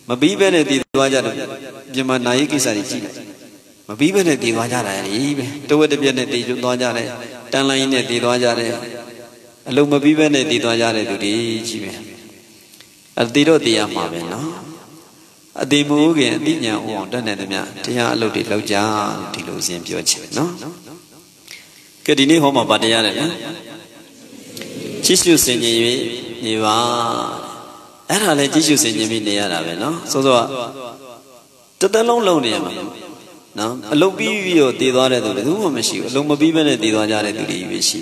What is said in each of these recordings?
mà bí bên này thì toa ra được nhưng mà nãy cái gì chi mà bí bên này thì toa ra này đi tôi ở bên này thì chúng toa ra này trang lại này thì toa ra này lúc mà bí bên này thì toa ra này tụi đi chi vậy ở tí đó thì mà bên nó ở tí mua cái tí nhà uống đó này nè thì lúc thì lâu cha thì lâu xem chưa chứ nó cái đi này họ mà bắt ra này chỉ số sinh như vậyအဲ့ဒါလည်းကြည့်ရှုစင်ကြင်ပြီးနေရတာပဲเนาะဆိုတော့တသက်လုံးလုံးနေရမှာเนาะအလုပ်ပြီးပြီးတော့တည်သွားတဲ့သူဘယ်သူမှမရှိဘူးအလုပ်မပြီးဘဲနဲ့တည်သွားကြတဲ့သူတွေပဲရှိ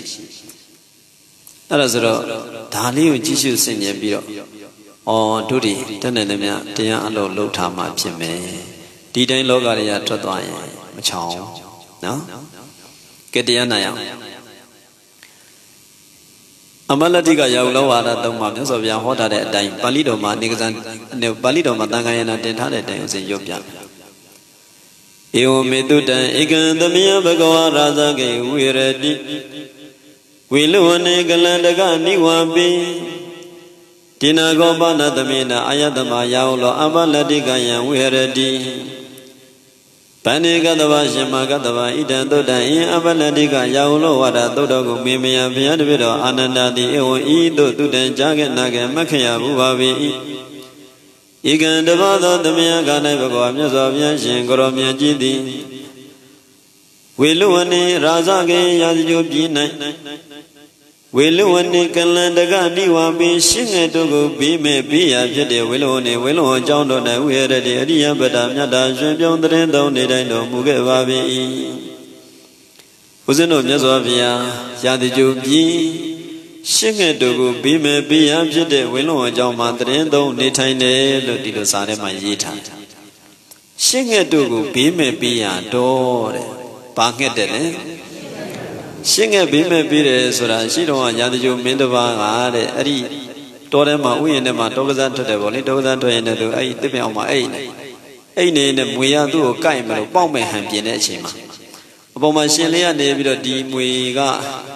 အဲ့ဒါဆိုတော့ဒါလေးကိုကြည့်ရှုစင်ကြင်ပြီးတော့တို့တွေတတ်နိုင်တယ်များတရားအလုပ်လုပ်ထားမှဖြစ်မယ်ဒီတိုင်းလောကတွေကထွက်သွားရင်မချောင်เนาะကဲတရားနာရအောင်အမလတိကရောက်လောဝါဒသုံးပါမြတ်စွာဘုရားဟောထားတဲ့အတိုင်းပါဠိတော်မှာနေကစံပါဠိတော်မှာတန်ခါယနာတင်ထားတဲ့အတိုင်းဥစဉ်ရုပ်ပြဧဝမေတုတံဧကံသမယဘဂဝါရာဇဂေဝိရတိဝေလဝနေကလန္တကနိဝံပိတိနာကောပနသမေနအာယတမရောက်လောအမလတိကယံဝိရတိဗန္နေကတဗရှင်မကတဗဣဒံသုတ္တံအင်အပလတိကယာဟုလောဝါဒသုတ္တကိုမေမယဘုရားတပည့်တော်အာနန္ဒာတိဧဝံဤသို့သုတ္တံကြာခဲ့နာခဲ့မခရဘူးပါပေ၏ဧကံတပသောသမယက၌ဘဂဝါမြတ်စွာဘုရားရှင်ကိုရောမြတ်ကြီးသည်ဝေလူဝနေရာဇကေရာဇဂိုပြည်၌ဝေလူဝနေကလန္တကနိဝါပိရှင်းငယ်တို့ကိုပြီးမဲ့ပြီးရဖြစ်တဲ့ဝေလူဝနေဝေလူဝအကြောင်းတော်၌ဝိရတိအရိယပတ္တမြတ်တာရှင်ပြုံးတရင်သုံးနေတိုင်းတော်မူခဲ့ပါ၏ဦးဇင်းတို့မြတ်စွာဘုရားရာဇဂိုပြည်ရှင်းငယ်တို့ကိုပြီးမဲ့ပြီးရဖြစ်တဲ့ဝေလူဝအကြောင်းမှာတရင်သုံးနေထိုင်တယ်လို့ဒီလိုစာထဲမှာရေးထားတယ်ရှင်းငယ်တို့ကိုပြီးမဲ့ပြီးရတော့တဲ့ဘာငှက်တယ်လဲရှင်းငယ်ပြီးမဲ့ပြီးတယ်ဆိုတာရှိတော့ရာဇဂိုမင်းတစ်ပါးကတဲ့အဲ့ဒီတော်ထဲမှာဥယျာဉ်ထဲမှာတောကစားထွက်တယ်ဗောလေတောကစားထွက်ရင်လည်းသူအဲ့ဒီတစ်ပြောင်မှာအိတ်နေနဲ့မွေရသူ့ကိုကိုက်မလို့ပေါက်မဲ့ဟန်ပြင်းတဲ့အချိန်မှာအပေါ်မှာရှင်လေးကနေပြီးတော့ဒီမွေက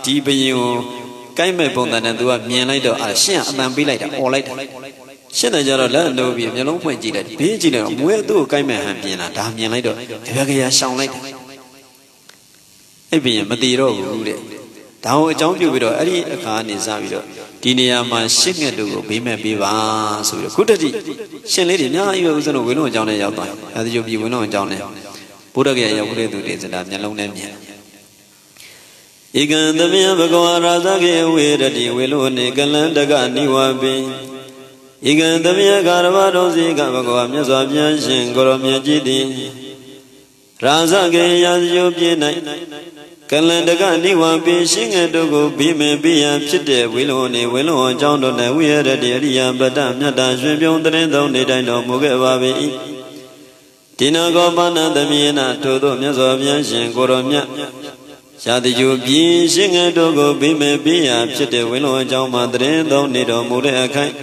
ဒီဘယင်ကိုကိုက်မဲ့ပုံစံနဲ့သူကမြင်လိုက်တော့ရှင်းအတန်ပေးလိုက်တာអော်လိုက်တာရှင်းတယ်ကြတော့လက်လို့ပြီးမျိုးလုံးဖွင့်ကြည့်လိုက်ဘေးကြည့်လိုက်တော့မွေကသူ့ကိုကိုက်မဲ့ဟန်ပြင်းလာဒါမြင်လိုက်တော့ကြရရှောင်လိုက်တယ်အဲ့ပြင်မတည်တော့ဘူးတဲ့ဒါကိုအကြောင်းပြုပြီးတော့အဲ့ဒီအခါနေစပြီးတော့ဒီနေရာမှာရှင်းငှက်တို့ကိုဘေးမဲ့ပေးပါဆိုပြီးတော့ခုတတိရှင်လေးတွေအများကြီးပဲဦးဇင်းတို့ဝင်းလုံးအကြောင်းနဲ့ရောက်သွားရာဇဂိုပြည်ဝင်းလုံးအကြောင်းနဲ့ဘုဒ္ဓဂယရောက်တဲ့သူတွေစတာမျက်လုံးနဲ့မြင်ဧကံသမယဘဂဝါရာဇဂေဝေရတိဝေလောနေကလန္တကနိဝါပိဧကံသမယကာရဝတော်စီကဘဂဝါမြတ်စွာဘုရားရှင်ကိုရောမြတ်ကြီးသည်ရာဇဂေရာဇဂိုပြည်၌ကလန္တကနိဝံပိရှင်းငယ်တို့ကိုပြီးမပြီးရဖြစ်တဲ့ဝေလောနေဝေလောအကြောင်းတို့၌ဝိရတိအရိယပတ္တမြတ်တာရှင်ပြုံးတရင်သုံးနေတိုင်းတော်မူခဲ့ပါ၏ဒီနာကောပနသမေနထို့သောမြတ်စွာဘုရားရှင်ကိုရောမြတ်ရာဇဂိုပြည်ရှင်းငယ်တို့ကိုပြီးမပြီးရဖြစ်တဲ့ဝေလောအကြောင်းမှာတရင်သုံးနေတော်မူတဲ့အခိုက်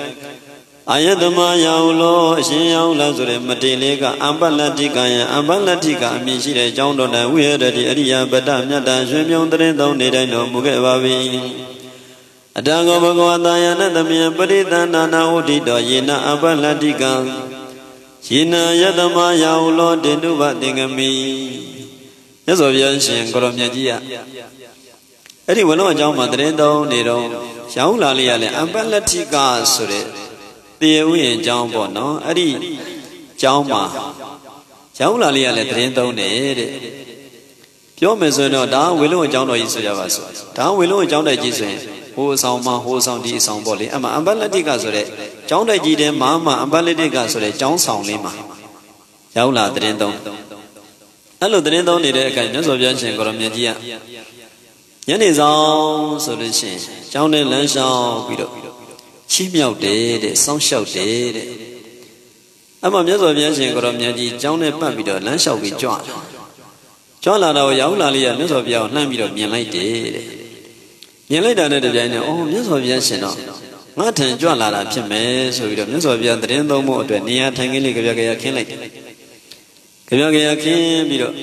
အာယတမယောင်လောအရှင်ယောင်လာဆိုတဲ့မတေလေးကအမ္ပလတ္တိကယံအမ္ပလတ္တိကအမည်ရှိတဲ့အကြောင်းတော်၌ဝိရတိအရိယပတ္တမြတ်တာရှင်ပြုံးတရင်သုံးနေတိုင်းတော်မူခဲ့ပါ၏အတံကောဘဂဝတာယနာသမယပရိသန္နာနာဥဒိတောယေနအမ္ပလတ္တိကံယေနယတမယောင်လောတေတုပတေငမိမြတ်စွာဘုရားရှင်ကိုရောမြတ်ကြီးအဲ့ဒီဝလုံးအကြောင်းမှာတရင်သုံးနေတော့ရောက်လာလေးရလဲအမ္ပလတ္တိကဆိုတဲ့တရားဥယျာဉ်ကျောင်းပေါ့နော်အဲ့ဒီကျောင်းမှာရောက်လာလေးရလဲတရင်သုံးတယ်တဲ့ပြောမယ်ဆိုရင်တော့ဒါဝေလုံးအကျောင်းတော်ကြီးဆိုကြပါစို့ဒါဝေလုံးအကျောင်းတိုက်ကြီးဆိုရင်ဟိုအဆောင်မှာဟိုအဆောင်ဒီအဆောင်ပေါ့လေအမ္ပလတ္တိကဆိုတဲ့ကျောင်းတိုက်ကြီးတဲမှာအမ္ပလတ္တိကဆိုတဲ့ကျောင်းဆောင်လေးမှာရောက်လာတရင်သုံးအဲ့လိုတရင်သုံးနေတဲ့အခိုင်မြတ်စွာဘုရားရှင်ကိုရောမြတ်ကြီးကညနေဆောင်ဆိုလို့ရှိရင်ကျောင်းထဲလမ်းလျှောက်ပြီးတော့ချီးမြှောက်တယ်တဲ့စောင်းလျှောက်တယ်တဲ့အမှမြတ်စွာဘုရားရှင်ကိုရောမြတ်ကြီးကျောင်းထဲပတ်ပြီးတော့လမ်းလျှောက်ပြီးကြွလာတော့ရောက်လာလေးရမြတ်စွာဘုရားကိုလှမ်းပြီးတော့မြင်လိုက်တယ်တဲ့မြင်လိုက်တာနဲ့တပြိုင်နက်မြတ်စွာဘုရားရှင်တော့ငါထံကြွလာတာဖြစ်မယ်ဆိုပြီးတော့မြတ်စွာဘုရားတရင်သုံးဖို့အတွက်နေရာထိုင်ခင်းလေးကြပြခင်းလိုက်တယ်ကြပြခင်းပြီးတော့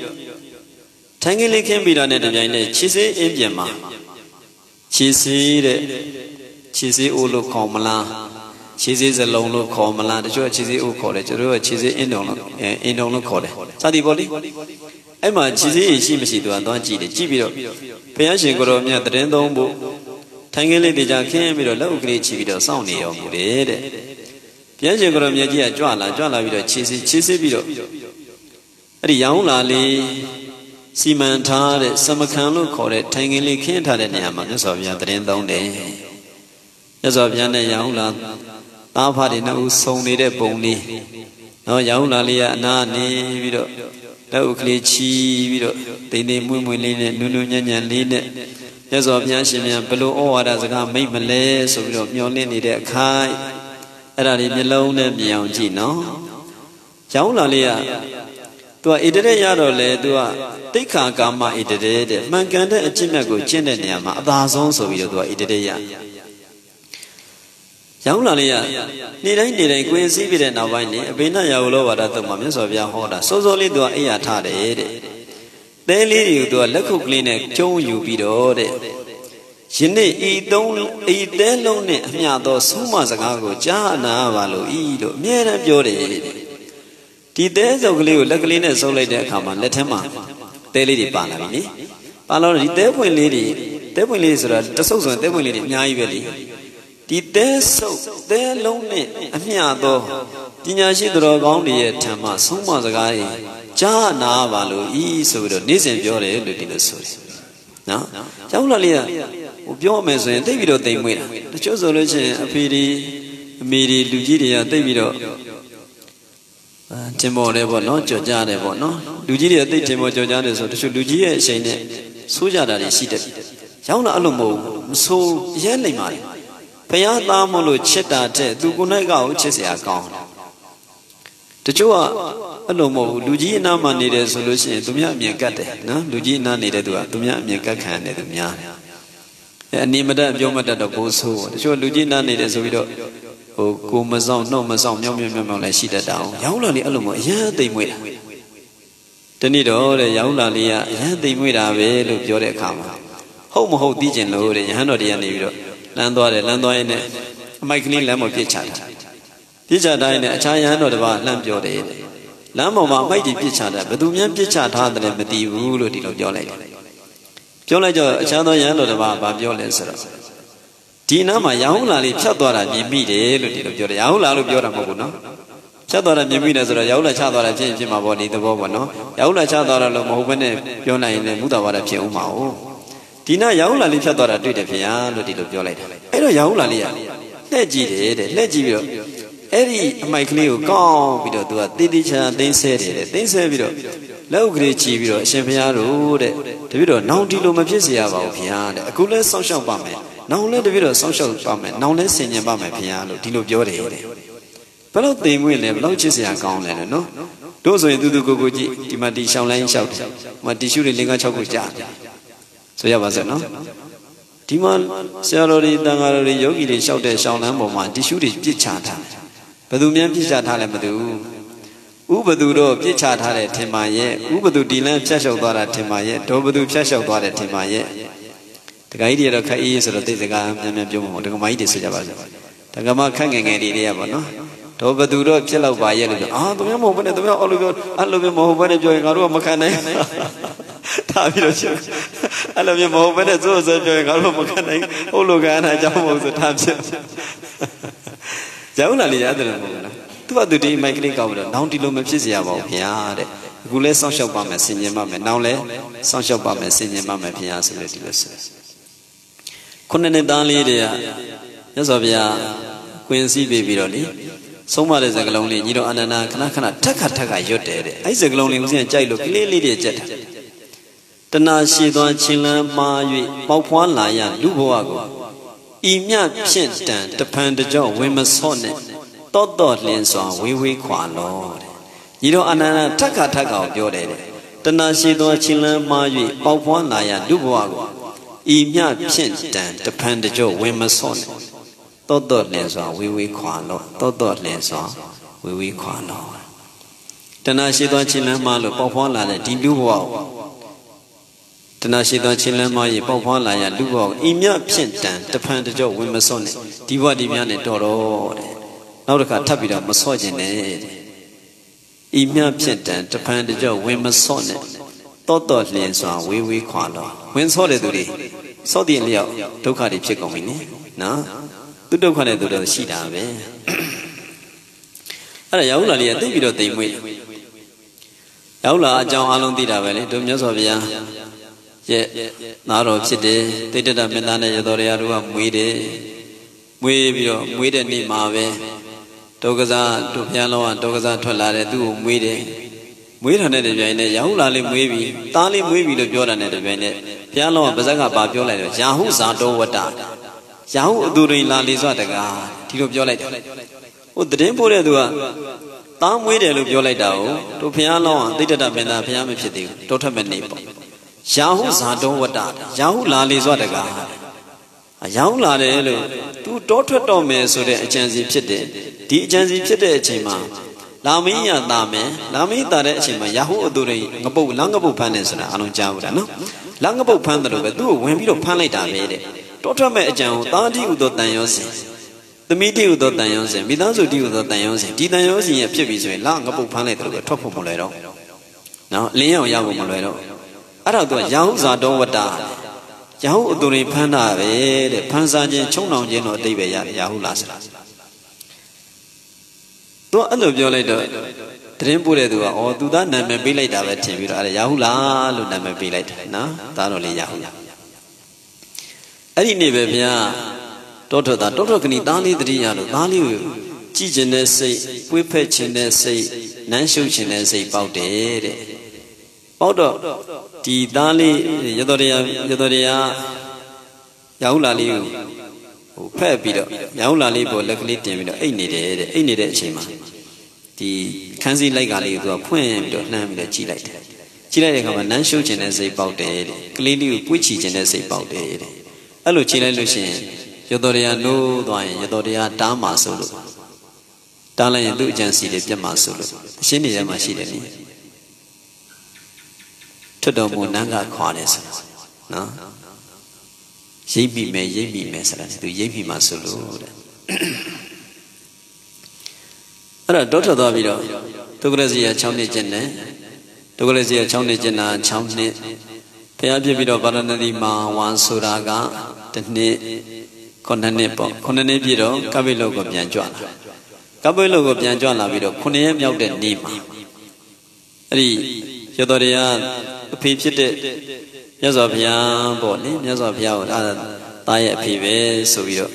ထိုင်ခင်းလေးခင်းပြီးတော့နဲ့တပြိုင်နက်ခြေစေးအင်းပြင်မှာခြေစေးတဲ့ခြေစေးအိုးလို့ခေါ်မလား cheese a long look call Malan, the cheesy old college, a cheesy in don't call it. Sadi body? Emma cheesy, she must do a don't cheat, Gibio. Piashi Goromia, the Rendon. Tangele de Jacquem, a low great chivido, sounding of it. Piashi Goromia, Joala, with a cheesy video. The young lally, Seaman Tard, Samakan called it Tangele can't have any amounts of Yadren day. As of Yana Yaula, our party no so needed bony. No Yaula Lia Nani, Vido, Laukli Chi, Vido, they name Mumulin, Nunuyan Lin. As of Yashimian below all others got made Malay, so we don't need a kai. At a alone and beyond Gino. Yaula Lia. To a idere yadole, do a take a gamma idere, Manganda, a Jimago, Jenniama, that's also you do a idea. Yaulalia, need Queen Sibid and Avani, Bina Yaulova at the moments of Yahoda, so only do a Eatade. They lead you to a local clinic, Joe you be the order. Shine, don't eat then lonely, Miado, so much ago, Jana, Valo, Edo, Mera Jode. The days of Leo, luckily, so late they come and let him up. They lady Panami. Palori, they will lady, the social, they will lady, Naively. The days so, they're lonely, Amiado. Dinashi drove only a Tama, so much a guy. Jana, Valo, E, so the Nisan Jore, looking the source. Now, Jaulalia, Ubiomes and Davido, they win. The chosen a pity, Miri, Lugidia, Davido. Timor ever not Georgia ever no. Lugia de Timor Georgia so to Lugia saying Sujada is seated. Yauna Alumo, so Yanlima. Payata Molo Cheta, Dugunaga, Chesia account. The Joa Alumo, Lugina man needed solution to me Gate, no? Lugina needed to me Can to me. And Nimada Yomada of Boso, the show Lugina needed so we don't. Oh, go Mazon, no Mazon, Yom like she down. Yaula Alumo, yeah, they wait. The needle, the Yaula, yeah, they wait away, look your account. Home ho Dijan load and Hanodi and Nido. Landor in it. Mike Lee Lamb of Pitchat. Pitchat died a giant of the lamp your day. Lamb of my mighty Pitchat, but do me Pitchat hard than the Rulu of your leg. Jolajo, a child of Yano of our violence. Tina, my Yaula, Chadora, Mimidi, Lutin of Yaula, Yora Moguno. Chadora, Mimidas, or Yaula Chadora, change my body, the Bobano. Yaula Chadora, Lomobene, Yona in the Mudawara Piumao. Tina Yaula, Chadora, do the piano, Lutin of your lady. Edo Yaula, Legio. Eddie, my Cleo, gone, we don't do a Didicha, they said it, they said it. Low grade Chivio, Champiano, the video, now Dilo Mapisia about piano, a cooler social bomb. Now let the video social comment, now let's sing about my piano, Dilo Jore. But they will have launches a account, no? Those who do the Gogoji, Timati Shaolin shout, Matishu Linga Chokuja. So you was it, no? Timan, Sarori, Dangari, Yogi shouted Shaolam or my tissue is Pichata. Padumian Pichata Madu. Ubaduro, Pichata Timaye, Ubadu Dilan Chashel Dora Timaye, Dobadu Chashel Dora Timaye. The idea of Kai is a day ago, the mighty Sujabas. The Gama Kang and idea, no? Tobaduro, Chelo by Yellow. Ah, the Yamo, when the Oligo, I love him more when enjoying Aru Makane. I love you more when it's also enjoying Aru Makane. Ologana, Jamo, the time. Jaula, the other. To what do they make it out of? Down to Lumapisia about Piade. Gule social bomb, senior mamma, now let social bomb, senior mamma, Piazza. Couldn't Dali there? Yes, of ya, Quincy baby, really. So much as a lonely, you don't Anana, Kanakana, Taka, you're dead. I said, lonely was in Jailo, clearly the jet. The Nashi don't chill, Ma, Maupuan Lion, Luboago. Imia Pientan, the Pandajo, women's sonnet. Dot lens on, we quan Lord. You don't Anana, Taka, you're dead. The Nashi don't chill, Ma, Maupuan Lion, Luboago. Imia Pientan, the Pandajo, women's sonnet. Dot lens on, we quan Lord. Dot lens on, we quan Lord. The Nashi don't chill, Malo, Maupuan Lion, Luboago. Tanashida Chilama, Papa Laya, Lubo, Imia Pientan, the Pandajo, women's sonnet. Diva Divian, Doro. နောက်တစ်ခါထပ်ပြီးတော့မစော့ခြင်းနဲ့ဤမြဖြစ်တံတဖန်တကြောဝင်မစော့နဲ့တော့လျင်စွာဝေးဝေးခွာတော့ဝင်စော့တဲ့သူတွေစော့တဲ့လျောက်ဒုက္ခတွေဖြစ်ကုန်ပြီနော်သူဒုက္ခနဲ့သူတော့ရှိတာပဲအဲ့ဒါရောက်လာလေးကသိပြီးတော့တိမ်မွေးရောက်လာအကြောင်းအလုံးသိတာပဲလေတို့မြတ်စွာဘုရားရဲ့နာတော်ဖြစ်တယ်တိတ္တမင်းသားနဲ့ရတော်ရတို့ကမွေးတယ်မွေးပြီးတော့မွေးတဲ့နေ့မှာပဲဒုက္ခစားတို့ဘုရားလောကဒုက္ခစားထွက်လာတယ်သူ့ကိုမွေးတယ်မွေးတာနဲ့တပြိုင်နက်ရောက်လာလေးမွေးပြီးသားလေးမွေးပြီးလို့ပြောတာနဲ့တပြိုင်နက်ဘုရားလောကပါဇက်ကပါပြောလိုက်တော့ယာဟုဇာတောဝတ္တယာဟုအသူရိလာလေးစွာတကားဒီလိုပြောလိုက်တယ်ဟိုတည်င်းပို့တဲ့သူကသားမွေးတယ်လို့ပြောလိုက်တာကိုတို့ဘုရားလောကတိတ္တမင်းသားဘုရားမဖြစ်သေးဘူးတောထက်မဲ့နေပေါ့ယာဟုဇာတောဝတ္တယာဟုလာလေးစွာတကားရောင်းလာတယ်လို့သူတောထွက်တော့မယ်ဆိုတဲ့အကြံစီဖြစ်တယ်ဒီအကြံစီဖြစ်တဲ့အချိန်မှာလာမင်းရတာမယ်လာမင်းတာတဲ့အချိန်မှာယာဟုအသူရိငပုတ်လငပုတ်ဖမ်းတယ်ဆိုတာအလုံးကြားဘူးလားနော်လငပုတ်ဖမ်းတယ်လို့ပဲသူ့ကိုဝင်ပြီးတော့ဖမ်းလိုက်တာပဲတဲ့တောထွက်မဲ့အကြံကိုတာတိဥသောတန်ရောစဉ်သမီးတိဥသောတန်ရောစဉ်မိသားစုတိဥသောတန်ရောစဉ်ဒီတန်ရောစဉ်ရဖြစ်ပြီဆိုရင်လငပုတ်ဖမ်းလိုက်တယ်လို့ပဲထွက်ဖို့မလွယ်တော့နော်လင်းအောင်ရဖို့မလွယ်တော့အဲ့ဒါသူကယာဟုဇာတောဝတ္တယာဟုအသူရိဖမ်းတာပဲတဲ့ဖမ်းစားခြင်းချုံနှောင်ခြင်းတော့အတိတ်ပဲရတယ်ယာဟုလားဆိုတာသူအဲ့လိုပြောလိုက်တော့တရင်ပို့တဲ့သူကဩသူသားနာမည်ပေးလိုက်တာပဲထင်ပြီးတော့အဲ့ဒါယာဟုလားလို့နာမည်ပေးလိုက်တယ်နော်ဒါတော့လေယာဟုအဲ့ဒီနေ့ပဲဗျာတောထွက်ကဏီသားလေးတတိယလို့သားလေးကိုကြည်ခြင်းနဲ့စိတ်ပွေးဖက်ခြင်းနဲ့စိတ်နမ်းရှုပ်ခြင်းနဲ့စိတ်ပေါက်တယ်တဲ့ပေါက်တော့ဒီသားလေးရတော်တရားယာဟုလာလေးကိုဟိုဖက်ပြီးတော့ယာဟုလာလေးပေါ်လက်ကလေးတင်ပြီးတော့အိတ်နေတယ်တဲ့အိတ်နေတဲ့အချိန်မှာဒီခန်းစည်းလိုက်ကလေးကိုသူကဖွင့်ပြီးတော့နှမ်းပြီးတော့ကြည့်လိုက်တယ်ကြည့်လိုက်တဲ့အခါမှာနမ်းရှုပ်ခြင်းနဲ့စိတ်ပေါက်တယ်တဲ့ကလေးလေးကိုပွေ့ချီခြင်းနဲ့စိတ်ပေါက်တယ်တဲ့အဲ့လိုကြည့်လိုက်လို့ရှိရင်ရတော်တရားနိုးသွားရင်ရတော်တရားတားမှာဆိုလို့တားလိုက်ရင်သူ့အကြံစီတွေပြတ်မှာဆိုလို့အရှင်းနေထဲမှာရှိတယ်နိထွတ်တော်မူနန်းကခွာတယ်ဆိုနော်ရိပ်မိမယ်ဆိုတာသူရိပ်မိမှာဆိုလို့တဲ့အဲ့တော့တောထွက်သွားပြီးတော့ဒုက္ခရစီရ6နှစ်ကျင့်တယ်ဒုက္ခရစီရ6နှစ်ကျင့်တာ6နှစ်ဘုရားပြပြီးတော့ဗာရဏသီမှာဝါဆိုတာကတစ်နှစ်9နှစ်ပေါ့9နှစ်ပြည့်တော့ကပ္ပိလုတ်ကိုပြန်ကြွလာကပ္ပိလုတ်ကိုပြန်ကြွလာပြီးတော့9ရက်မြောက်တဲ့နေ့မှာအဲ့ဒီရတော်တရားအဖေဖြစ်တဲ့မြတ်စွာဘုရားပေါ့လေမြတ်စွာဘုရားကိုသားရဲ့အဖေပဲဆိုပြီးတော့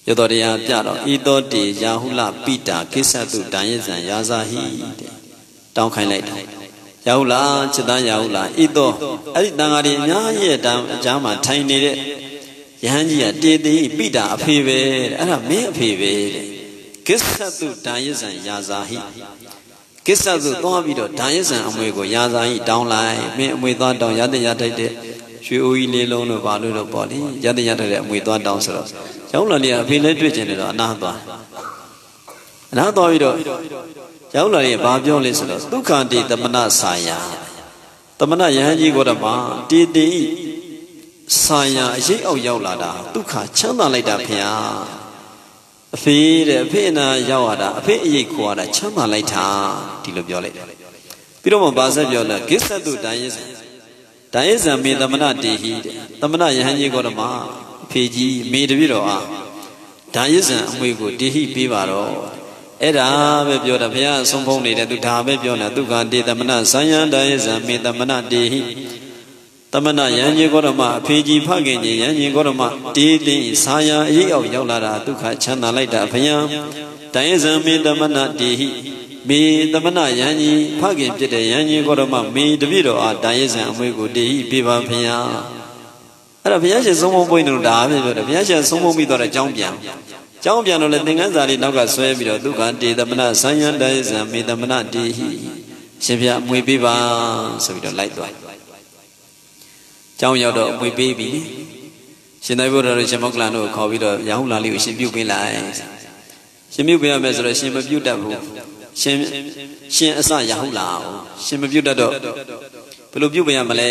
ရတော်တရားပြတော့ဤတော်တေယာဟုလပိတာကိစ္စတုတန်ရဇံယာဇာဟိတဲ့တောင်းခိုင်းလိုက်တယ်ယာဟုလจิตသားယာဟုလဤတော်အဲ့ဒီတန်ဃာတွေအများကြီးရဲ့အကြားမှာထိုင်နေတဲ့ယဟန်ကြီးကတေတေပိတာအဖေပဲတဲ့အဲ့ဒါမင်းအဖေပဲတဲ့ကိစ္စတုတန်ရဇံယာဇာဟိကိစ္စဆိုသွားပြီးတော့ဓာယဇံအမွေကိုယာဇာကြီးတောင်းလိုက်မင်းအမွေသွားတောင်းရတဲ့ရထိုက်တဲ့ရွှေအိုးကြီးလေးလုံးတို့ဘာလို့တော့ပေါ့လေရတဲ့ရထိုက်တဲ့အမွေသွားတောင်းဆိုတော့ကျောင်းလာလေးကအဖေလည်းတွေ့ကျင်တယ်တော့အနာသွားပြီးတော့ကျောင်းလာလေးကဘာပြောလဲဆိုတော့ဒုက္ခတိတမနဆာယာတမနယဟန်ကြီးကိုတော့မှတေတေဤဆာယာအရေးအောက်ရောက်လာတာဒုက္ခချမ်းသာလိုက်တာဖေဟာအဖေတဲ့အဖေနာရောက်လာတာအဖေအရေးခေါ်ရတာချမ်းသာလိုက်တာဒီလိုပြောလိုက်တယ်ပြီးတော့မှဘာဆက်ပြောလဲကိစ္စတုတန်ရဇံမေသမနတေဟိတဲ့သမနယဟန်ကြီးကိုတော့မှအဖေကြီးမေတပြည့်တော်အားဓာယဇံအမွေကိုတေဟိပေးပါတော့အဲ့ဒါပဲပြောတာဘုရားဆုံးဖုံးနေတဲ့သူဒါပဲပြောနေတာဒုက္ခတေသမနဇံယံဓာယဇံမေသမနတေဟိသမဏယံကြီးကိုတော့မှအဖေကြီးဖခင်ကြီးယံကြီးကိုတော့မှတေးသိဆာယာအရေးအောက်ရောက်လာတာဒုက္ခချမ်းသာလိုက်တာဘုရားတန်ရဇံမေသမဏတေဟိမေသမဏယံကြီးဖခင်ဖြစ်တဲ့ယံကြီးကိုတော့မှမေတပြည့်တော်အားတန်ရဇံအမွေကိုတေဟိပေးပါဘုရားအဲ့ဒါဘုရားရှင်ဆုံးမပွင့်လို့ဒါပဲပြောတယ်ဘုရားရှင်ဆုံးမပြီးတော့ကြောင်းပြန်တော့လေသင်္ကန်းစာလေးနောက်ကဆွဲပြီးတော့ဒုက္ခတေသမဏဇံယံတန်ရဇံမေသမဏတေဟိရှင်ဘုရားအမွေပေးပါဆိုပြီးတော့လိုက်သွားကျောင်းရောက်တော့အမွေပေးပြီရှင်သာရိပုတ္တရာတို့ရှင်မောက္ကလန်တို့ခေါ်ပြီးတော့ယာဟုလာလေးကိုရှင်ပြုတ်ပေးလိုက်ရှင်ပြုတ်ပေးရမယ်ဆိုတော့ရှင်မပြုတ်တတ်ဘူးရှင်အစယာဟုလာရှင်မပြုတ်တတ်တော့ဘယ်လိုပြုတ်ပေးရမလဲ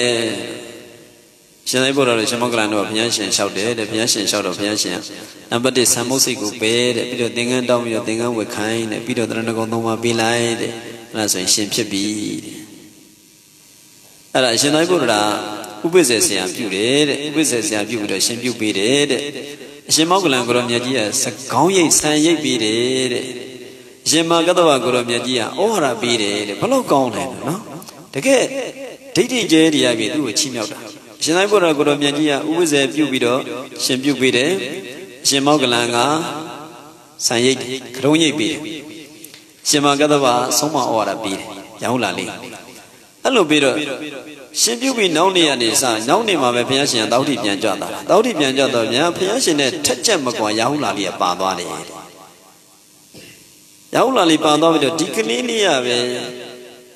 ရှင်သာရိပုတ္တရာရှင်မောဂလန်တို့ဘုရားရှင်လျှောက်တယ်တဲ့ဘုရားရှင်လျှောက်တော့ဘုရားရှင်နံပါတ်1ဆံမုတ်စိတ်ကိုပေးတဲ့ပြီးတော့သင်္ကန်းတောင်းပြီးတော့သင်္ကန်းဝတ်ခိုင်းတဲ့ပြီးတော့တရဏဂုံသုံးပါးပေးလိုက်တဲ့အဲ့ဒါဆိုရင်ရှင်ဖြစ်ပြီတဲ့အဲ့ဒါရှင်သာရိပုတ္တရာဥပိ္ပဇေဆရာပြုတယ်တဲ့ဥပိ္ပဇေဆရာပြုပြီးတော့ရှင်ပြုပေးတယ်တဲ့အရှင်မောဂလန်ကိုရောမြတ်ကြီးကစကောင်းရိပ်ဆံရိပ်ပေးတယ်တဲ့အရှင်မကတ္တဝကိုရောမြတ်ကြီးကဩဝါဒပေးတယ်တဲ့ဘလို့ကောင်းတယ်နော်တကယ်ဒိဋ္ဌိကျဲတရားပြီသူ့ကိုချီးမြှောက်တာရှင်သာရိပုတ္တရာကိုရောမြတ်ကြီးကဥပိ္ပဇေပြုပြီးတော့ရှင်ပြုပေးတယ်အရှင်မောဂလန်ကဆံရိပ်ခရုံးရိပ်ပေးတယ်ရှင်မကတ္တဝဆုံးမဩဝါဒပေးတယ်ရောင်းလာလေးအဲ့လိုပြီးတော့ရှင်ပြုပြီးနောက်နေ့ကနေစနောက်နေ့မှာပဲဘုရားရှင်တောက်တိပြန်ကြွတာတောက်တိပြန်ကြွတော့ညာဘုရားရှင်နဲ့ထက်ချက်မကွာရာဟုလာလေးကပါသွားတယ်ရာဟုလာလေးပါသွားပြီးတော့ဒီကလေးလေးရပဲ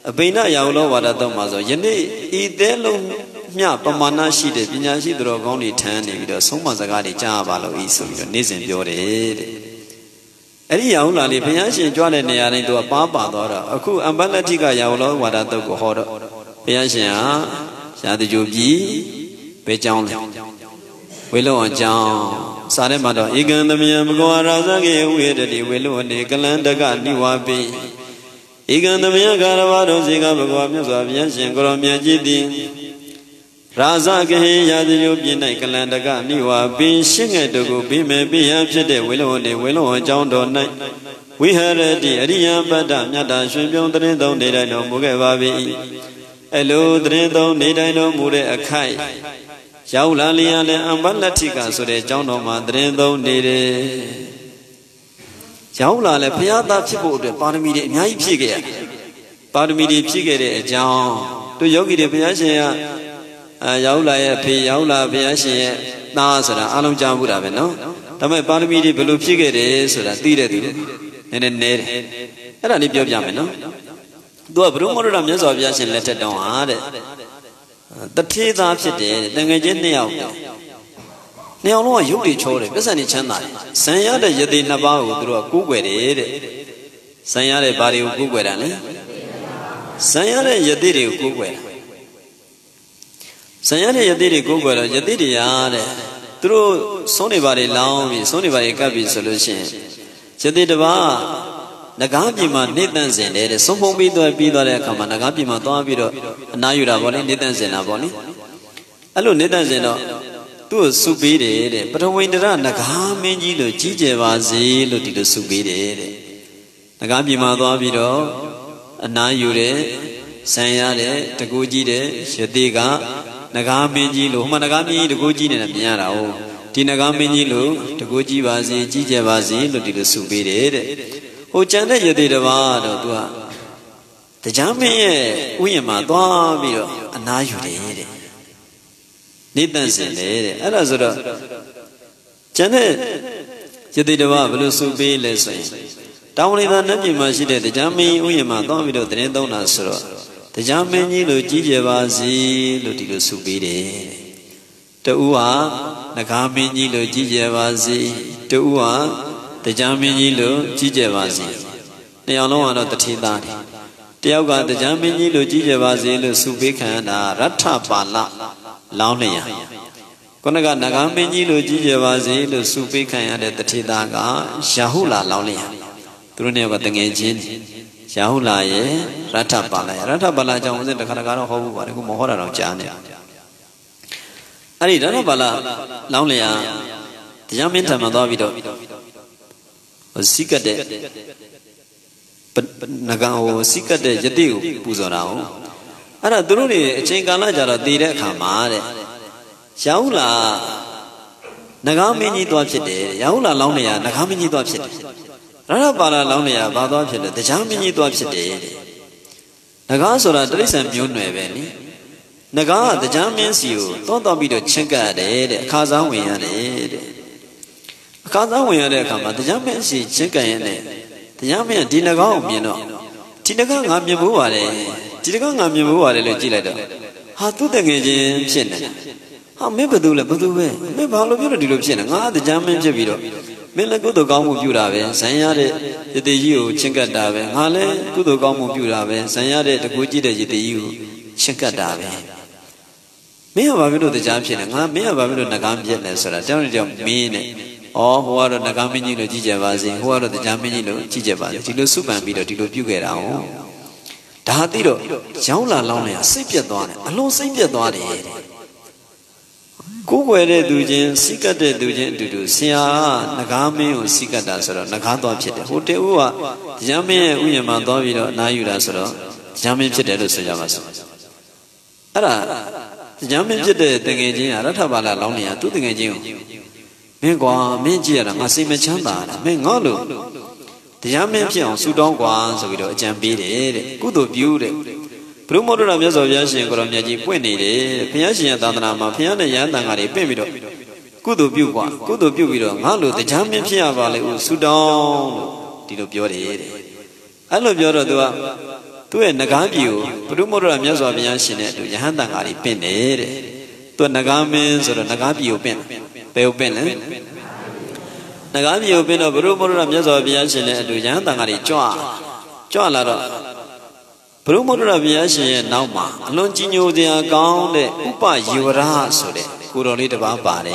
အဘိနရာဟုလောဝါဒတော့မှာဆိုယနေ့ဤသေးလုံးမြပမာဏရှိတဲ့ပညာရှိသူတော်ကောင်းတွေထမ်းနေပြီးတော့ဆုံးမစကားတွေကြားပါလို့ဤဆိုပြီးတော့နေ့စဉ်ပြောတယ်တဲ့အဲ့ဒီရာဟုလာလေးဘုရားရှင်ကြွတဲ့နေရာတိုင်းသူကပါသွားတော့အခုအမ္ပလတ္ထိကရာဟုလောဝါဒတော့ကိုဟောတော့ဘုရားရှင်ဟာရာဇကြိုပြည်ဘယ်ကြောင်းလဲဝေလုံအကြောင်းစာထဲမှာတော့ဧကံသမယံဘဂဝါရာဇကေဝေတတိဝေလုံအနေကလန္တကနိဝါပိဧကံသမယကာရဝါတို့စေကဘဂဝါမြတ်စွာဘုရားရှင်ကိုရောမြတ်ကြီးသည်ရာဇကေရာဇကြိုပြည်၌ကလန္တကနိဝါပိရှင်းငယ်တို့ကိုပြီးမဲ့ပြီးရဖြစ်တဲ့ဝေလုံအနေဝေလုံအကြောင်းတော်၌ဝိဟရတိအရိယပတ္တမြတ်တာရှင်ပြုံးတရင်သုံးနေတိုင်းတော်မူခဲ့ပါ၏အဲ့လိုတရင်သုံးနေတိုင်းတော်မူတဲ့အခိုက်ရောက်လာလျင်လည်းအမ္ပလတ္ထိကဆိုတဲ့ကျောင်းတော်မှာတရင်သုံးနေတယ်ရောက်လာလည်းဘုရားသားဖြစ်ဖို့အတွက်ပါရမီတွေအများကြီးဖြည့်ခဲ့ရတယ်ပါရမီတွေဖြည့်ခဲ့တဲ့အကြောင်းတို့ယောဂီတွေဘုရားရှင်ကရောက်လာရဲ့ဖေရောက်လာဘုရားရှင်ရဲ့သားဆိုတာအလုံးကြားမှုတာပဲနော်ဒါပေမဲ့ပါရမီတွေဘယ်လိုဖြည့်ခဲ့တယ်ဆိုတာသိတဲ့သူနည်းနည်းနဲတယ်အဲ့ဒါလေးပြောပြမယ်နော်သူကဘုရုမောရမြတ်စွာဘုရားရှင်လက်ထက်တောင်းဟာတဲ့တထေးသားဖြစ်တယ်တန်ငယ်ချင်းနှစ်ယောက်လုံးကရုပ်တွေချောတယ်ပြဿနာတွေချမ်းသာတယ်ဇံရတဲ့ယတိနှစ်ပါးကိုသူတို့ကကိုးကွယ်တယ်တဲ့ဇံရတဲ့ဘာတွေကိုကိုးကွယ်တာလဲဇံရတဲ့ယတိတွေကိုကိုးကွယ်တာဇံရတဲ့ယတိတွေကိုးကွယ်တော့ယတိတွေရတဲ့သူတို့ဆုံးနေပါလေလောင်းပြီးဆုံးနေပါလေကပ်ပြီးဆိုလို့ရှိရင်ယတိတစ်ပါးနဂါးပြည်မှာနေတန့်စင်တယ်တဲ့ဆုံးဖုံးပြီးသွားတဲ့အခါမှာနဂါးပြည်မှာသွားပြီးတော့အနားယူတာပေါ့လေနေတန့်စင်တာပေါ့လေအဲ့လိုနေတန့်စင်တော့သူ့ကိုစုပေးတယ်တဲ့ပထဝီတရနဂါးမင်းကြီးလို့ကြီးကျယ်ပါစေလို့ဒီလိုစုပေးတယ်တဲ့နဂါးပြည်မှာသွားပြီးတော့အနားယူတယ်ဆံရတဲ့တကူကြီးတဲ့ယတိကနဂါးမင်းကြီးလို့ဟိုမှာနဂါးမင်းကြီးတကူကြီးနေတာမြင်ရတာဟုတ်ဒီနဂါးမင်းကြီးလို့တကူကြီးပါစေကြီးကျယ်ပါစေလို့ဒီလိုစုပေးတယ်တဲ့ဟိုကျန်တဲ့ယတိတစ်ပါးတော့သူကတရားမင်းရဲ့ဥယျာဉ်မှာသွားပြီးတော့အနားယူတယ်တဲ့နေတန့်စင်တယ်တဲ့အဲ့ဒါဆိုတော့ကျန်တဲ့ယတိတစ်ပါးဘယ်လိုစုပေးလဲဆိုရင်တောင်ဝိသာနတ်ပြည်မှာရှိတဲ့တရားမင်းဥယျာဉ်မှာသွားပြီးတော့တရင်သုံးတာဆိုတော့တရားမင်းကြီးလိုကြီးကျယ်ပါစေလို့ဒီလိုစုပေးတယ်တူဟာနဂါမင်းကြီးလိုကြီးကျယ်ပါစေတူဟာတရားမင်းကြီးလို့ကြီးကျယ်ပါစေနှစ်ယောက်လုံးကတော့တထေးသားတယ်တယောက်ကတရားမင်းကြီးလို့ကြီးကျယ်ပါစေလို့ဆုပေးခံရတာရထပါဠလောင်းလျာခုနကနဂါမင်းကြီးလို့ကြီးကျယ်ပါစေလို့ဆုပေးခံရတဲ့တထေးသားကရာဟုလာလောင်းလျာသူတို့နှစ်ယောက်ကတငယ်ချင်းရာဟုလာရဲ့ရထပါဠရထပါဠအကြောင်းဦးဇင်းတခါတခါတော့ဟောဖို့ပါတယ်ခုမဟောတာတော့ကြားနေအဲ့ဒီရထပါဠလောင်းလျာတရားမင်းထံမှာသွားပြီးတော့စိကတ်တဲ့နဂါဟိုစိကတ်တဲ့ယတိကိုပူဇော်တာဟုတ်အဲ့ဒါသူတို့တွေအချိန်ကာလကြာတော့တည်တဲ့အခါမှာတဲ့ရာဟုလာနဂါမင်းကြီးသွားဖြစ်တယ်ရာဟုလာလောင်းနေရနဂါမင်းကြီးသွားဖြစ်တယ်ရထပါဠလောင်းနေရဘာသွားဖြစ်လဲတရားမင်းကြီးသွားဖြစ်တယ်တဲ့နဂါဆိုတာတိရစ္ဆာန်မျိုးနွယ်ပဲနိနဂါကတရားမင်းစီကိုသွားပြီးတော့ချင့်ကပ်ရတယ်တဲ့အခါစားဝင်ရတယ်တဲ့အခါသားဝင်ရတဲ့အခါမှာတရားမင်းစီချင်းကန်ရင်လည်းတရားမင်းဒီနှကောင်းကိုမြင်တော့ဒီနှကောင်းငါမြင်ဖို့ပါတယ်ဒီနှကောင်းငါမြင်ဖို့ပါတယ်လို့ကြည့်လိုက်တော့ဟာသူ့တငယ်ချင်းဖြစ်နေဟာမင်းဘယ်သူလဲဘယ်သူပဲမင်းဘာလို့ပြောလို့ဒီလိုဖြစ်နေငါတရားမင်းဖြစ်ပြီးတော့မင်းလည်းကုသိုလ်ကောင်းမှုပြုတာပဲဇံရတဲ့ယတိကြီးကိုချင်းကပ်တာပဲငါလည်းကုသိုလ်ကောင်းမှုပြုတာပဲဇံရတဲ့တကူကြည့်တဲ့ယတိကြီးကိုချင်းကပ်တာပဲ没有把别的家骗了，没有把别的那干骗了，说了，这样叫没呢。哦，我说那干没你了，几节巴子，我说的家没你了，几节巴子，这个苏办比了，这个比给了哦。大地了，讲了老呢，谁别多呢？阿龙谁别多的？古怪的途径，西格的途径，嘟嘟，是啊，那干没有西格的说了，那干多骗的，或者我家没乌烟嘛多比了，哪有的说了，家没骗的都是这么说。啊啦。家没觉得等个钱啊，那他把那老年都等个钱，没瓜没钱了，我谁没强大了，没熬了。家没骗，苏当官所谓的讲别的，古都标的，不如某种人别说别信，个人年纪不内的，别信当当嘛，别那样当个的别比了，古都标官，古都标比了，熬了，家没骗吧了，苏当，这都标的，俺都标的对吧？对，那个比如，不如某种人别说别信的，就样当个的变的，对那个没说的那个比如变，别有变了。那个比如变了，不如某种人别说别信的，就样当个的抓了了。不如某种人别信的闹嘛，弄金牛这样讲的，五百一万啦说的，古罗里的把把的，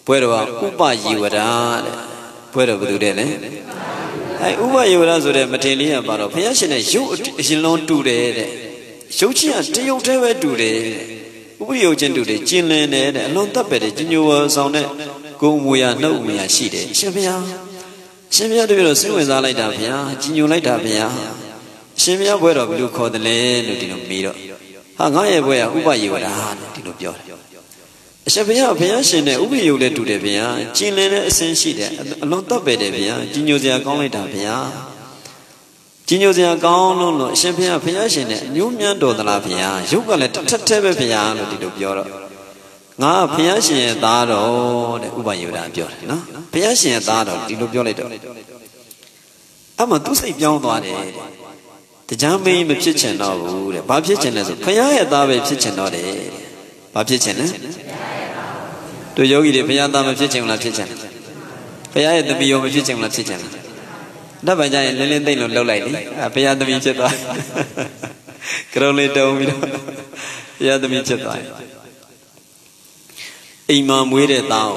不是吧？五百一万啦的，不是不对的呢。哎，五百有那说的，没听理啊，把了。偏现在有新郎住的，有钱只有这位住的，不有钱住的，进来的，弄特别的，今年我上的，公务员、农务员系的，是不呀？是不呀？对了，新闻上来打片啊，今年来打片啊，是不呀？不了，不就考的嘞，都这种没了。啊，俺也不呀，五百有啦，这种标的。是不呀？不呀，现在五百有的住的片啊，进来的生系的，弄特别的片啊，今年这样刚来打片啊，今年这样刚弄了，是不呀？不呀，现在牛面多的那片啊，有个来特别片啊，都这种标了。俺不呀，现在打到的五百有啦标的，喏，不呀，现在打到这种标来的，俺们都是标多的。这家没骗钱了不的，把骗钱了是不呀也打被骗钱了的，把骗钱呢？对，有一点不要他们骗钱了，骗钱了，不要他们有没骗钱了，骗钱了。那把人连连对了都来的，啊，不要他们骗到，可能来到没了，不要他们骗到。伊玛每日到，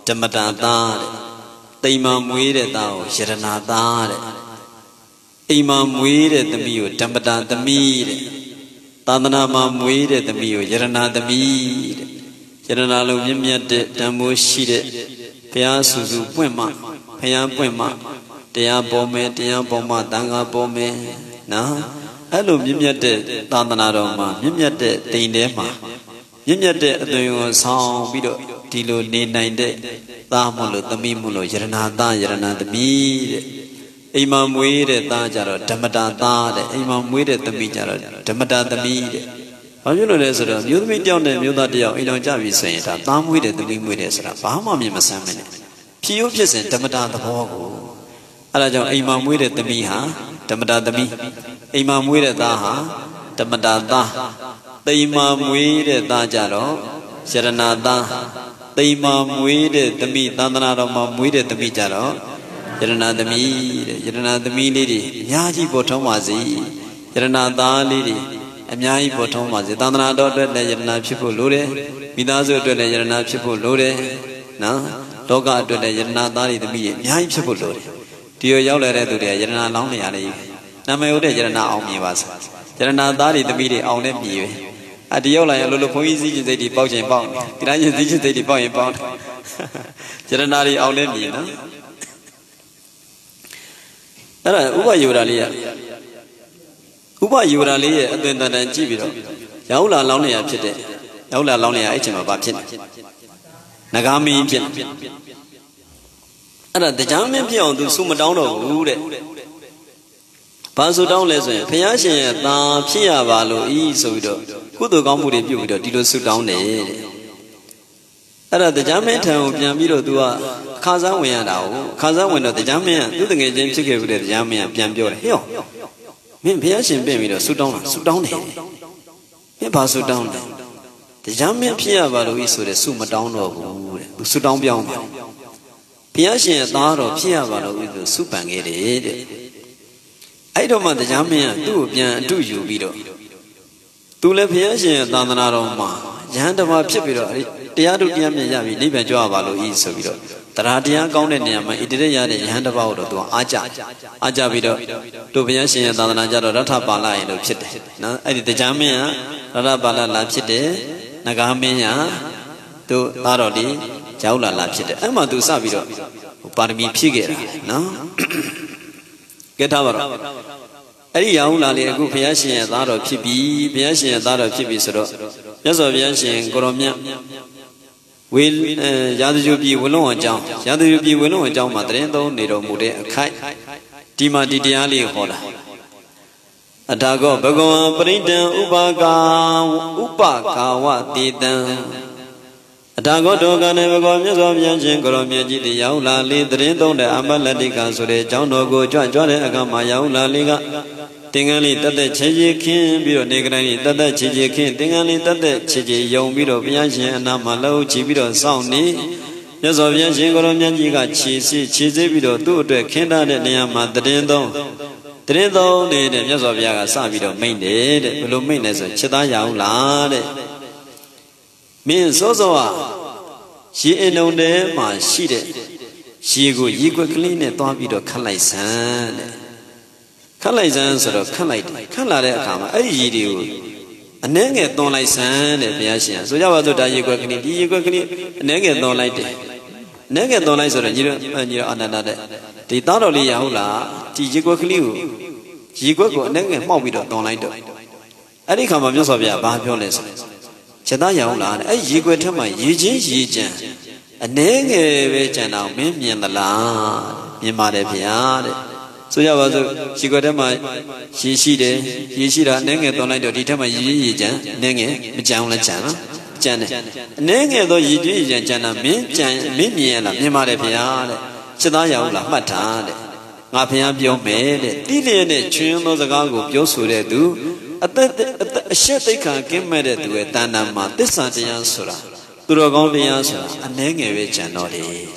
怎么打打的？伊玛每日到，是人拿打的。伊玛每日他们有怎么打他们的？达那玛每日他们有人拿他们的。ယရနာလုံးမြင့်မြတ်တဲ့တန်ဖိုးရှိတဲ့ဘုရားစုစုပွင့်မှဘုရားပွင့်မှတရားပေါ်မယ်တရားပေါ်မှတန်ခါပေါ်မယ်နော်အဲ့လိုမြင့်မြတ်တဲ့သာသနာတော်မှာမြင့်မြတ်တဲ့တိမ်ထဲမှာမြင့်မြတ်တဲ့အသွင်ကိုဆောင်ပြီးတော့ဒီလိုနေနိုင်တဲ့သားမို့လို့သမီးမို့လို့ယရနာသားယရနာသမီးတဲ့အိမ်မှာမွေးတဲ့သားကြတော့ဓမ္မတာသားတဲ့အိမ်မှာမွေးတဲ့သမီးကြတော့ဓမ္မတာသမီးတဲ့ဘာဖြစ်လို့လဲဆိုတော့မျိုးသမီးတယောက်နဲ့မျိုးသားတယောက်အိမ်တော်ကြပြီဆိုရင်ဒါသားမွေးတဲ့သမီးမွေးတယ်ဆိုတာဘာမှမြင်မဆန်းမနဲ့ဖြစ်ရုပ်ဖြစ်စဉ်ဓမ္မတာသဘောကိုအဲဒါကြောင့်အိမ်မှာမွေးတဲ့သမီးဟာဓမ္မတာသမီးအိမ်မှာမွေးတဲ့သားဟာဓမ္မတာသားတိမ်မှာမွေးတဲ့သားကြတော့ယရနာသားတိမ်မှာမွေးတဲ့သမီးသန္တနာတော်မှာမွေးတဲ့သမီးကြတော့ယရနာသမီးတဲ့ယရနာသမီးလေးတွေအများကြီးပေါ်ထုံးပါစေယရနာသားလေးတွေအများကြီးပေါ်ထုံးပါစေသန္တနာတော်အတွက်လည်းယရနာဖြစ်ဖို့လိုတယ်မိသားစုအတွက်လည်းယရနာဖြစ်ဖို့လိုတယ်နော်လောကအတွက်လည်းယရနာသားတွေသမီးတွေအများကြီးဖြစ်ဖို့လိုတယ်ဒီလိုရောက်လာတဲ့သူတွေကယရနာလောင်းနေရတယ်နာမည်ဟုတ်တဲ့ယရနာအောင်မြင်ပါစေယရနာသားတွေသမီးတွေအောင်နဲ့မြည်ပဲဒီရောက်လာရင်လို့ဘုန်းကြီးစည်းကျင်စိတ်တွေပေါက်ချင်ပေါက်ဒီတိုင်းစည်းကျင်စိတ်တွေပေါက်ရင်ပေါက်ယရနာတွေအောင်နဲ့မြည်နော်အဲ့ဒါဥပယုဒလေးရဥပယုဒလေးရဲ့အသွင်တန်တန်ကြည့်ပြီးတော့ရောက်လာလောင်းနေရဖြစ်တဲ့ရောက်လာလောင်းနေရအဲ့ချိန်မှာဘာဖြစ်လဲငကားမင်းဖြစ်အဲ့ဒါတရားမင်းဖြစ်အောင်သူစုမတောင်းတော့ဘူးတဲ့ဘာစုတောင်းလဲဆိုရင်ဘုရားရှင်ရဲ့သာဖြစ်ရပါလို့ဤဆိုပြီးတော့ကုသိုလ်ကောင်းမှုတွေပြုပြီးတော့ဒီလိုစုတောင်းတယ်တဲ့အဲ့ဒါတရားမင်းထံကိုပြန်ပြီးတော့သူကခါစားဝင်ရတာကိုခါစားဝင်တော့တရားမင်းကသူတငယ်ချင်းဖြစ်ခဲ့ပြီးတဲ့တရားမင်းကပြန်ပြောတယ်ဟေ့မင်းဘုရားရှင်ပြင်ပြီးတော့စုတောင်းတာစုတောင်းတယ်မင်းဘာစုတောင်းလဲတရားမင်းဖြစ်ရပါလို့ဤဆိုတဲ့စုမတောင်းတော့ဘူးတဲ့သူစုတောင်းပြောင်းတယ်ဘုရားရှင်ရဲ့သားတော်ဖြစ်ရပါလို့ဤဆိုစုပန်ခဲ့တယ်တဲ့အဲ့တော့မှတရားမင်းကသူ့ကိုပြန်အတုယူပြီးတော့ Tu le fiashin Tandanaroma, Yandama Pipiro, Tiadu Yami, Liban Joavalo is Sovido. Taradia Gounded Yama, Idia, Yandaba to Aja, Aja Vido, to Fiashin Tandanajaro, Ratabala, and Chit. I the Jamia, Rabala Lapchite, Nagamia, to Arodi, Jaula Lapchite, Emma to Savido, Parmi Pigera, no? Get over. Any Yaula, a good Piashi and that of Pibi, Piashi and that of Pibi Soro. Yes, of Yashi and Goromia. Will Yadu Willow and Jam, Yadu Willow and Jam Madrendo, Nido Mude, Kai, Tima Didiali Hola. Atago, Bago, Brinda, Upaga, what did them? Atago Doga never got Miss of Yanshin, Goromia, the Yaula, lead the Rindo, the Ambalatica, so they John Ogo, John Agama, Yaula Liga. Tingali Tata Chiji King, Biro Negrani, Tata Chiji King, Tingali Tata Chiji, Young Biro, Bianchi, and Namalo, Chibiro, Soundni, Yes of Yanshin, Goromia, Chisi, Chizi Biro, do the Kenda, the Niama, the Dendo. The Dendo, the Yes of Yaga, Sabido, main dead, Luminous, Chita Yaula. Means also, she ain't no name, my sheet. She go equal clean and don't be the Kalaisan. Kalaisan sort of Kalade Kama, I eat a nugget don't like sand and Piasian. So you to die equally, nugget don't like it. Nugget don't like and you're another. The thoroughly Yaula, Tijigo Kliu, Jigo, nugget, Mobido don't like it. I think I'm a use of your Babioles. Chadayaula, I jiggle to my Yijin, a neg now, me and the la, Yamade Piade. So you was she got my she did, Nenge don't like to determine Yijin, Nenge, Jamla Chana, Janet, Nenge, though Yijin, Jana, Mimiana, Yamade Piade, Chadayaula, Matade, Mapia Bio made, Dillian, Chino the Gago, Biosure do. A shit they can't get married to a Tanama, this Santian Sura, Duragondian Sura, and Nenge and Nodi.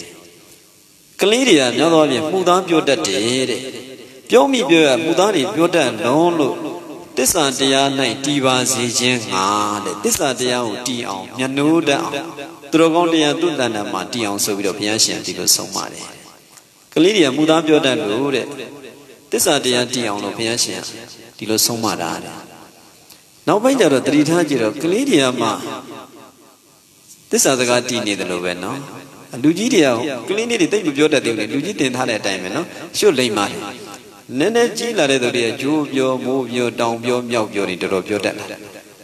Calidia, Nodonia, Mudan Pioda did. Piomi Bua, Mudani, Pioda, no, this Santia night, Diva Zijin, this Santia Dion, Yanuda, Duragondia, Dudanama, Dion, so with a Piashi and Digo Somali. Calidia, Mudan Pioda, this Santia Dion, Piashi, Dilo Somada. Now, by the 3 times, Calidia, this other guy did the Loveno. Lugidia, cleanly the day of your Lugi didn't have a time, sure lay my Nene Gila, Jubio, move your down your milk your into your dad.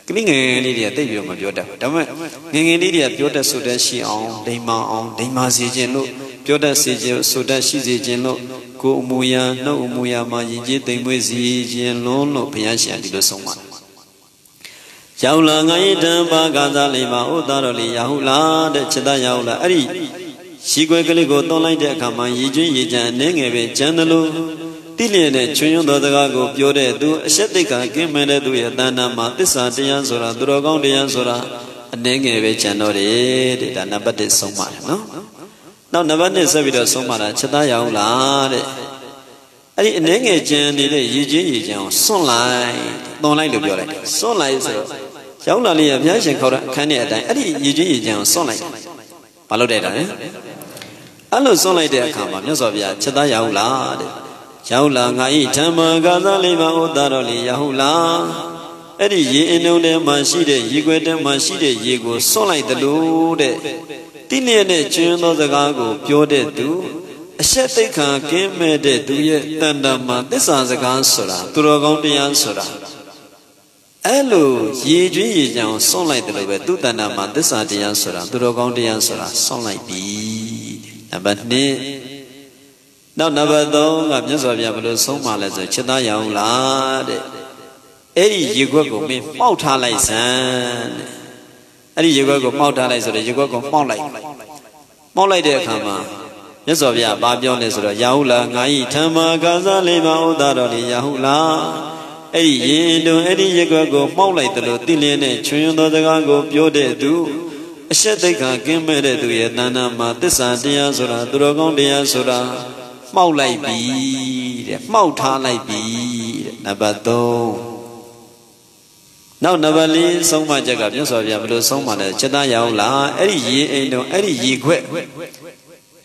Clean a lady at the day of your dad. Lydia, Piota Suda she on, Dema on, Dema Zijino, Piota Sijil, Suda Shizino, Go Muya, no Muya, Maji, Demuzi, and Lono, Piashi, and the Soma. Yaula, Gaita, Bagaza, Lima, Odaroli, Yahula, the Cheda Yaula, Ari. She quickly go to like the Kama, Yiji, Yijan, Nenge, Janelu, Tillian, Chuyun, the Gago, Piore, do, Shetika, Kimene, do a Danama, this Santian Sura, Durogondian Sura, and Nenge, Janori, the Danabate Soma, no? Now, Navane Savida Somara, Cheda Yaula, Ari Nenge, Jan, Yiji, Yijan, sunlight, don't like the Piore, sunlight. Yaula, Yashi, Kanya, Ari, Yiji, Yijan, sunlight. Palodeta, Allo Solide Kama, Yosovia, Cheda Yaula, Yaula, Gai, Tama, Gaza, Lima, Odaroli, Yahula, Eddie, Ye, no, Mashide, Yiguete, Mashide, Yigo, Solite the Lude, Tillian, Chuno the Gago, Piode, do, a Shetika, came made it, do ye, Tandama, this is a Gansura, Turogondi Ansura. Allo, Ye, Jan, Solite the Lube, do Tanama, this is the Ansura, Turogondi Ansura, Solite be. But now, never though, I'm just a Yablo Soma as a Cheda Yaula. Eddie, you go me, Mauta like sand. Eddie, you go Mauta like so you go Maulai de Kama. Yes, of Ya, Babiones, Yaula, Nai, Tama, Gaza, Lima, Odaroli, Yahula. Eddie, Eddie, you go Maulai the Lotilian, Chuyun the Gago, Piode, do. Shetika came made to Yetanama, this Santia Sura, Durogondia Sura, Maulai be, Mauta like be, Nabato. နောက်နံပါတ်4ဆုံးမချက်ကမြတ်စွာဘုရားဘယ်လိုဆုံးမလဲจิตရောက်လားအဲ့ဒီရေအိမ်တော့အဲ့ဒီရေခွက်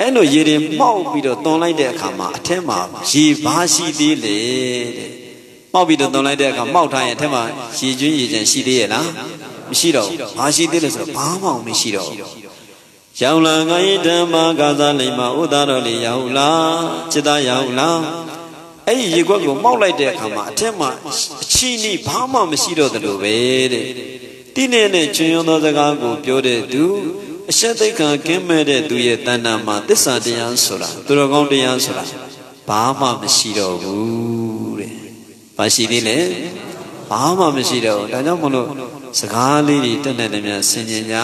အဲ့လိုရေတွေမှောက်ပြီးတော့တွန်လိုက်တဲ့အခါမှာအထက်မှာရေဘာရှိသေးလေတဲ့မှောက်ပြီးတော့တွန်လိုက်တဲ့အခါမှောက်ထားရင်အထက်မှာရေကျွင်းရေချမ်းရှိသေးရဲ့လားမရှိတော့ဘာရှိသေးလဲဆိုတော့ဘာမှမရှိတော့ရောက်လာငါယဓမ္မကာသလိမ္မာဥဒတော်လေးရောက်လားจิตရောက်လားအဲ့ဒီရေခွက်ကိုမှောက်လိုက်တဲ့အခါမှာအထက်မှာအချီးနှီးဘာမှမရှိတော့တယ်လို့ပဲတဲ့တိနဲ့ကျွန်းသောစကားကိုပြောတဲ့သူအရှက်သိက္ခာကင်းမဲ့တဲ့သူရဲ့တဏ္ဍာမှာသစ္စာတရားဆိုတာသူတော်ကောင်းတရားဆိုတာဘာမှမရှိတော့ဘူးတဲ့။ဘာရှိသေးလဲ။ဘာမှမရှိတော့ဘူး။ဒါကြောင့်မလို့စကားလေးတွေတက်နေတယ်များဆင်ခြင်ကြ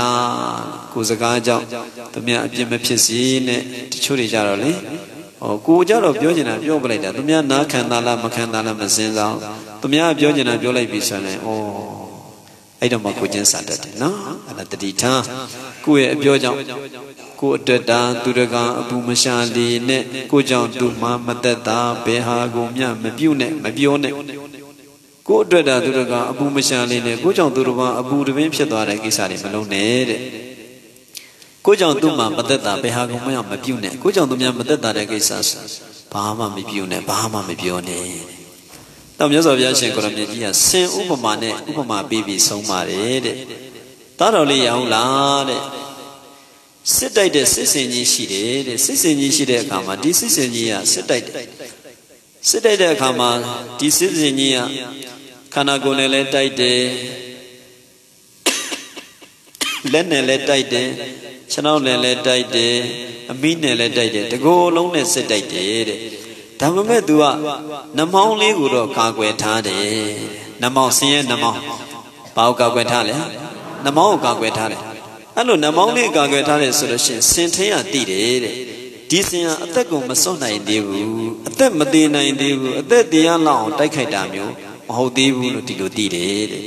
။ကိုယ်စကားကြောင့်သူများအပြစ်မဖြစ်စေနဲ့တချို့တွေကြတော့လေ။ကိုကြတော့ပြောချင်တာပြောပလိုက်တာသူများနားခံတာလားမခံတာလားမစင်စား။သူများပြောချင်တာပြောလိုက်ပြီဆိုရင်အဲ့တော့မှကိုချင်းစားတတ်တယ်နော်အဲ့ဒါတတိထားကိုယ့်ရဲ့အပြောကြောင့်ကိုယ်အတွက်တာသူတကအပူမရှာလီနဲ့ကိုကြောင့်သူမှမသက်တာဘယ်ဟာကိုမျှမပြုတ်နဲ့မပြောနဲ့ကိုယ်အတွက်တာသူတကအပူမရှာလီနဲ့ကိုကြောင့်သူတကအပူတပင်းဖြစ်သွားတဲ့ကိစ္စတွေမလုံးနဲ့တဲ့ကိုကြောင့်သူမှမသက်တာဘယ်ဟာကိုမျှမပြုတ်နဲ့ကိုကြောင့်သူများမသက်တာတဲ့ကိစ္စဘာမှမပြုတ်နဲ့ဘာမှမပြောနဲ့တော့မြတ်စွာဘုရားရှင်ကိုရမြတ်ကြီးကဆင်ဥပမာနဲ့ဥပမာပေးပြီးဆုံးပါတယ်တဲ့သားတော်လေးရအောင်လားတဲ့စစ်တိုက်တဲ့စစ်စင်ကြီးရှိတယ်တဲ့စစ်စင်ကြီးရှိတဲ့အခါမှာဒီစစ်စင်ကြီးကစစ်တိုက်တယ်စစ်တိုက်တဲ့အခါမှာဒီစစ်စင်ကြီးကခန္ဓာကိုယ်နဲ့လည်းတိုက်တယ်လက်နဲ့လည်းတိုက်တယ်ခြေထောက်နဲ့လည်းတိုက်တယ်အမိနဲ့လည်းတိုက်တယ်တကိုယ်လုံးနဲ့စစ်တိုက်တယ်တဲ့ဒါပေမဲ့ तू ကနှမောင်းလေးကိုတော့ကာကွယ်ထားတယ်နှမောင်းဆင်းရဲနှမောင်းဘာကိုကာကွယ်ထားလဲနှမောင်းကိုကာကွယ်ထားတယ်အဲ့လိုနှမောင်းလေးကာကွယ်ထားတယ်ဆိုလို့ရှိရင်စင်ထင်းရတည်တယ်တဲ့ဒီစင်ကအသက်ကိုမစွန့်နိုင်သေးဘူးအသက်မသေးနိုင်သေးဘူးအသက်တရားလောက်အောင်တိုက်ခိုက်တာမျိုးမဟုတ်သေးဘူးလို့ဒီလိုတည်တယ်တဲ့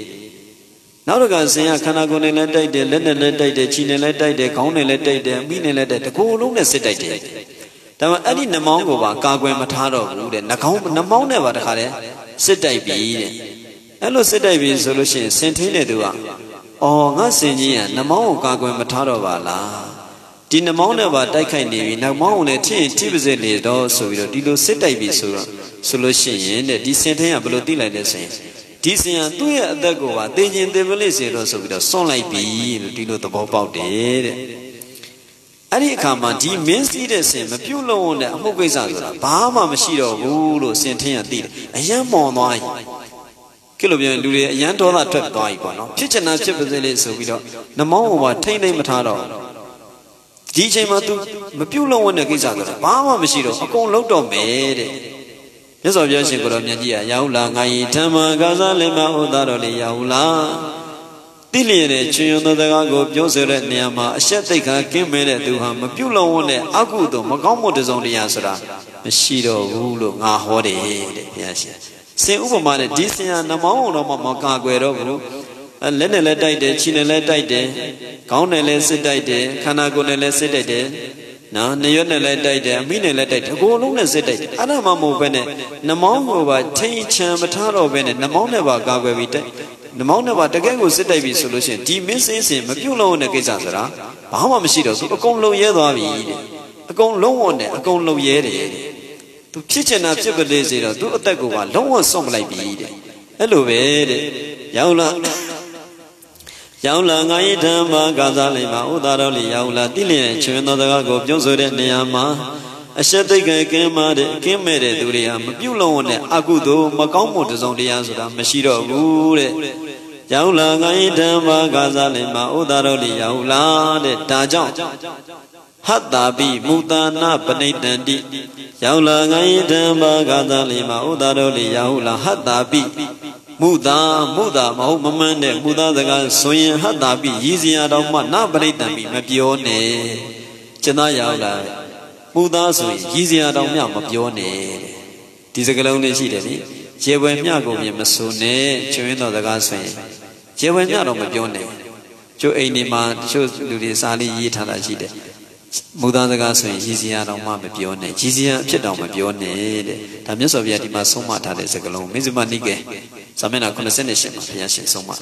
နောက်တစ်ခါစင်ကခန္ဓာကိုယ်နဲ့လည်းတိုက်တယ်လက်နဲ့လည်းတိုက်တယ်ခြေနဲ့လည်းတိုက်တယ်ခေါင်းနဲ့လည်းတိုက်တယ်အမိနဲ့လည်းတိုက်တယ်တကိုယ်လုံးနဲ့စစ်တိုက်တယ်ဒါမှအဲ့ဒီနှမောင်းကိုပါကာကွယ်မထားတော့ဘူးတဲ့နှမောင်းနဲ့ပါတခါတည်းစစ်တိုက်ပြီတဲ့အဲ့လိုစစ်တိုက်ပြီဆိုလို့ရှိရင်စင်ထင်းတဲ့သူကအော်ငါစင်ကြီးကနှမောင်းကိုကာကွယ်မထားတော့ပါလားဒီနှမောင်းနဲ့ပါတိုက်ခိုက်နေပြီနှမောင်းကိုလည်းထိပါစေလေတော့ဆိုပြီးတော့ဒီလိုစစ်တိုက်ပြီဆိုလို့ရှိရင်တဲ့ဒီစင်ထင်းကဘယ်လိုသိလိုက်လဲဆိုရင်ဒီစင်ကသူ့ရဲ့အသက်ကိုပါသိချင်းသိပလိစေတော့ဆိုပြီးတော့စွန့်လိုက်ပြီလို့ဒီလိုသဘောပေါက်တယ်တဲ့အဲ့ဒီအခါမှာဒီမင်းစည်းတဲ့စင်မပြုတ်လုံးတဲ့အမှုကိစ္စဆိုတာဘာမှမရှိတော့ဘူးလို့စင်ထင်းရသိတယ်အယံမော်သွားပြီကိလိုပြန်လူတွေအယံဒေါသထွက်သွားပြီပေါ့နော်ဖြစ်ချင်တာဖြစ်ပါစေလေဆိုပြီးတော့နှမောင်းကိုပါထိမ့်သိမ့်မထားတော့ဒီအချိန်မှာ तू မပြုတ်လုံးတဲ့ကိစ္စဆိုတာဘာမှမရှိတော့အကုန်လုံးတော့မယ်တဲ့မြတ်စွာဘုရားရှင်ကိုတော်မြတ်ကြီးကရောက်လာငါယီဓမ္မကာသလိမ္မာဥဒ္ဒတော်လေးရောက်လာတိလျက်တဲ့ချွင်ယွန်သောစကားကိုပြောဆိုတဲ့နေရာမှာအရှက်သိက္ခာကင်းမဲ့တဲ့သူဟာမပြုတ်လုံးဝတဲ့အကုသို့မကောင်းမှုတစုံတရာဆိုတာမရှိတော့ဘူးလို့ငါဟောတယ်တဲ့ဘုရားရှင်စင်ဥပမာနဲ့ဒီစင်ဟာနှမောင်းတော်မှာမကာကွယ်တော့ဘူးလက်နဲ့လည်းတိုက်တယ်ခြေနဲ့လည်းတိုက်တယ်ခေါင်းနဲ့လည်းစစ်တိုက်တယ်ခန္ဓာကိုယ်နဲ့လည်းစစ်တိုက်တယ်နော်နေရွက်နဲ့လည်းတိုက်တယ်အမိနဲ့လည်းတိုက်တယ်အကုန်လုံးနဲ့စစ်တိုက်တယ်အဲ့ဒါမှမဟုတ်ပဲနဲ့နှမောင်းကိုပါထိန်ချံမထားတော့ပဲနဲ့နှမောင်းနဲ့ပါကာကွယ်ပြီးတိုက်နှမောင်းနဲ့ပါတကယ်ကိုစစ်တိုက်ပြီဆိုလို့ရှိရင်ဒီမင်းစင်းစင်မပြုတ်လုံးတဲ့ကိစ္စဆိုတာဘာမှမရှိတော့ဘူးအကုန်လုံးရဲသွားပြီတဲ့အကုန်လုံးဝနဲ့အကုန်လုံးရဲတယ်သူဖြစ်ချင်တာဖြစ်ပါလေစေတော့သူအသက်ကိုပါလုံးဝစွန့်မလိုက်ပြီတဲ့အဲ့လိုပဲတဲ့ရောက်လာငါယိဓမ္မကာသလိမ္မာဥဒ္ဒတော်လေးရောက်လာတိလျက်ချွင်သောစကားကိုပြောဆိုတဲ့နေရာမှာအရှက်သိက္ခာကင်းမဲ့တဲ့သူတွေဟာမပြုတ်လုံးနဲ့အကုသို့မကောင်းမှုတစုံတရားဆိုတာမရှိတော့ဘူးတဲ့ရောက်လာငါယိဓမ္မကာသလိမ္မာဥဒ္ဒတော်လေးရောက်လာတဲ့ဒါကြောင့်ဟတ္တာပိမူတာနာပဏိတန္တိရောက်လာငါယိဓမ္မကာသလိမ္မာဥဒ္ဒတော်လေးရောက်လာဟတ္တာပိမူတာမဟုတ်မမှန်တဲ့မူတာစကားဆိုရင်ဟတ္တာပိရည်စရာတော်မှနာပရိတံပိမပြောနဲ့ကျန်သားရောက်လာမူတာဆိုရင်ရည်စရာတော်မြမပြောနဲ့ဒီစကားလုံးလေးရှိတယ်လေရေပွဲမြကိုမြင်မဆိုနဲ့ချွင်းတော်စကားဆိုရင်ရေပွဲမြတော့မပြောနဲ့ကျိုးအိမ်ဒီမှာတချို့လူတွေစားလေးရေးထားတာရှိတယ် Mudanga so Yizia Roma Bione, Yizia Piedom Bione, Tamus of Yadima Soma Tades Agalon, Mizuma Nige, Samena Condescension, Piasin Soma.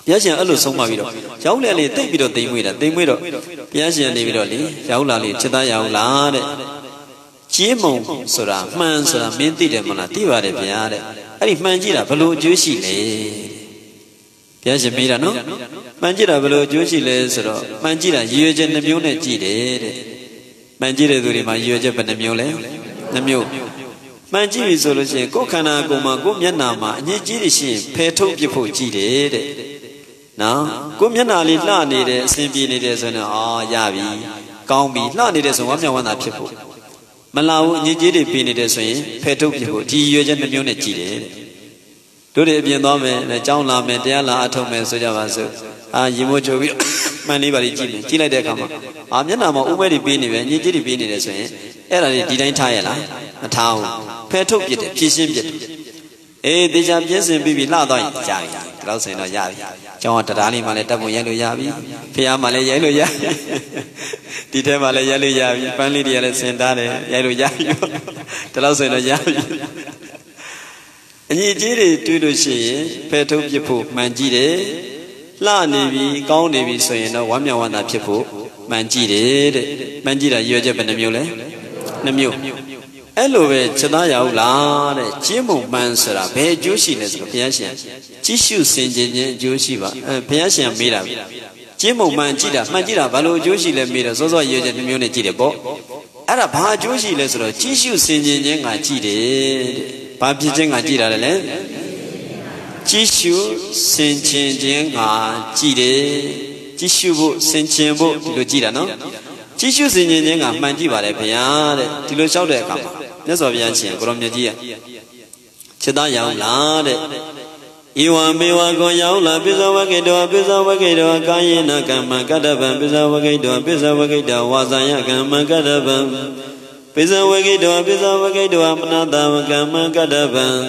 Piasin Alu Soma Vido, Yaulali, they video they widow, Piasin Davidoli, Yaulali, Cheda Yaulade, Jimo Sora, Man Sora, Minti de Monativa de Piade, Arif Mangira, Palo Juicy. Piace Mirano, Mangira below Juicy Lesero, Mangira, Yuja Namune Gide, Mangira Durima, Yuja Panamule, Namu, Manjiri Solution, Kokana Goma, Gumyanama, Yijirishi, Peto Pipo Gide. Now, Gumyanali La needed, Simpi needed, and Yavi, Gaumi, La needed, and one people. Malau, Yijiri Pinided, Peto Pipo, Yuja Namune Gide. Today, be a nomen, a John Lame, Diala Atome, Sojavaso, Yimojo, Manibari, Chile de Cama. Amianama, Umeri Bini, and Yidi Bini, the same. Era didn't tire a town. Peto Pit, Pisim Pit. Eh, the Japanese and Bibi Lada, Yavi, Klausen or Yavi. John Tadali Maletamu Yellow Yavi, Pia Malay Yellow Yavi, Tita Malay Yellow Yavi, finally the Alice and Dane, Yellow Yavi, Klausen or Yavi. And ye did it to the sea, Peto Pipo, Manjide, La Navy, Gao Navy, so you know, one Yawana Pipo, Manjide, Manjida, Yoja Benamule, Namu. Elove, Chadaya, La, Jimo Mansara, Be Joshiness, Piasian, Jishu Saint Joshiva, Piasian Mira, Jimo Manjida, Manjida, Valo Joshi, Mira, Zozo Yoja Community, the Bo, Arab Joshi, Lesro, Jishu Saint Jide. Papijing Ajira, Jishu, Saint Jide, Jishu, Saint Chambo, Lugirano, Jishu Saint Mandiva, Piade, Tilusha de Kama, that's of Yansi, Gromia, Chedaya, Lade, Iwan Biwa Goyaula, Bizawagado, Bizawagado, Gayana, Gama, Gadavan, Bizawagado, Bizawagado, Wazaya, Gama, Gadavan. Bizawagado, Bizawagado, Manada, Gama, Gadavan.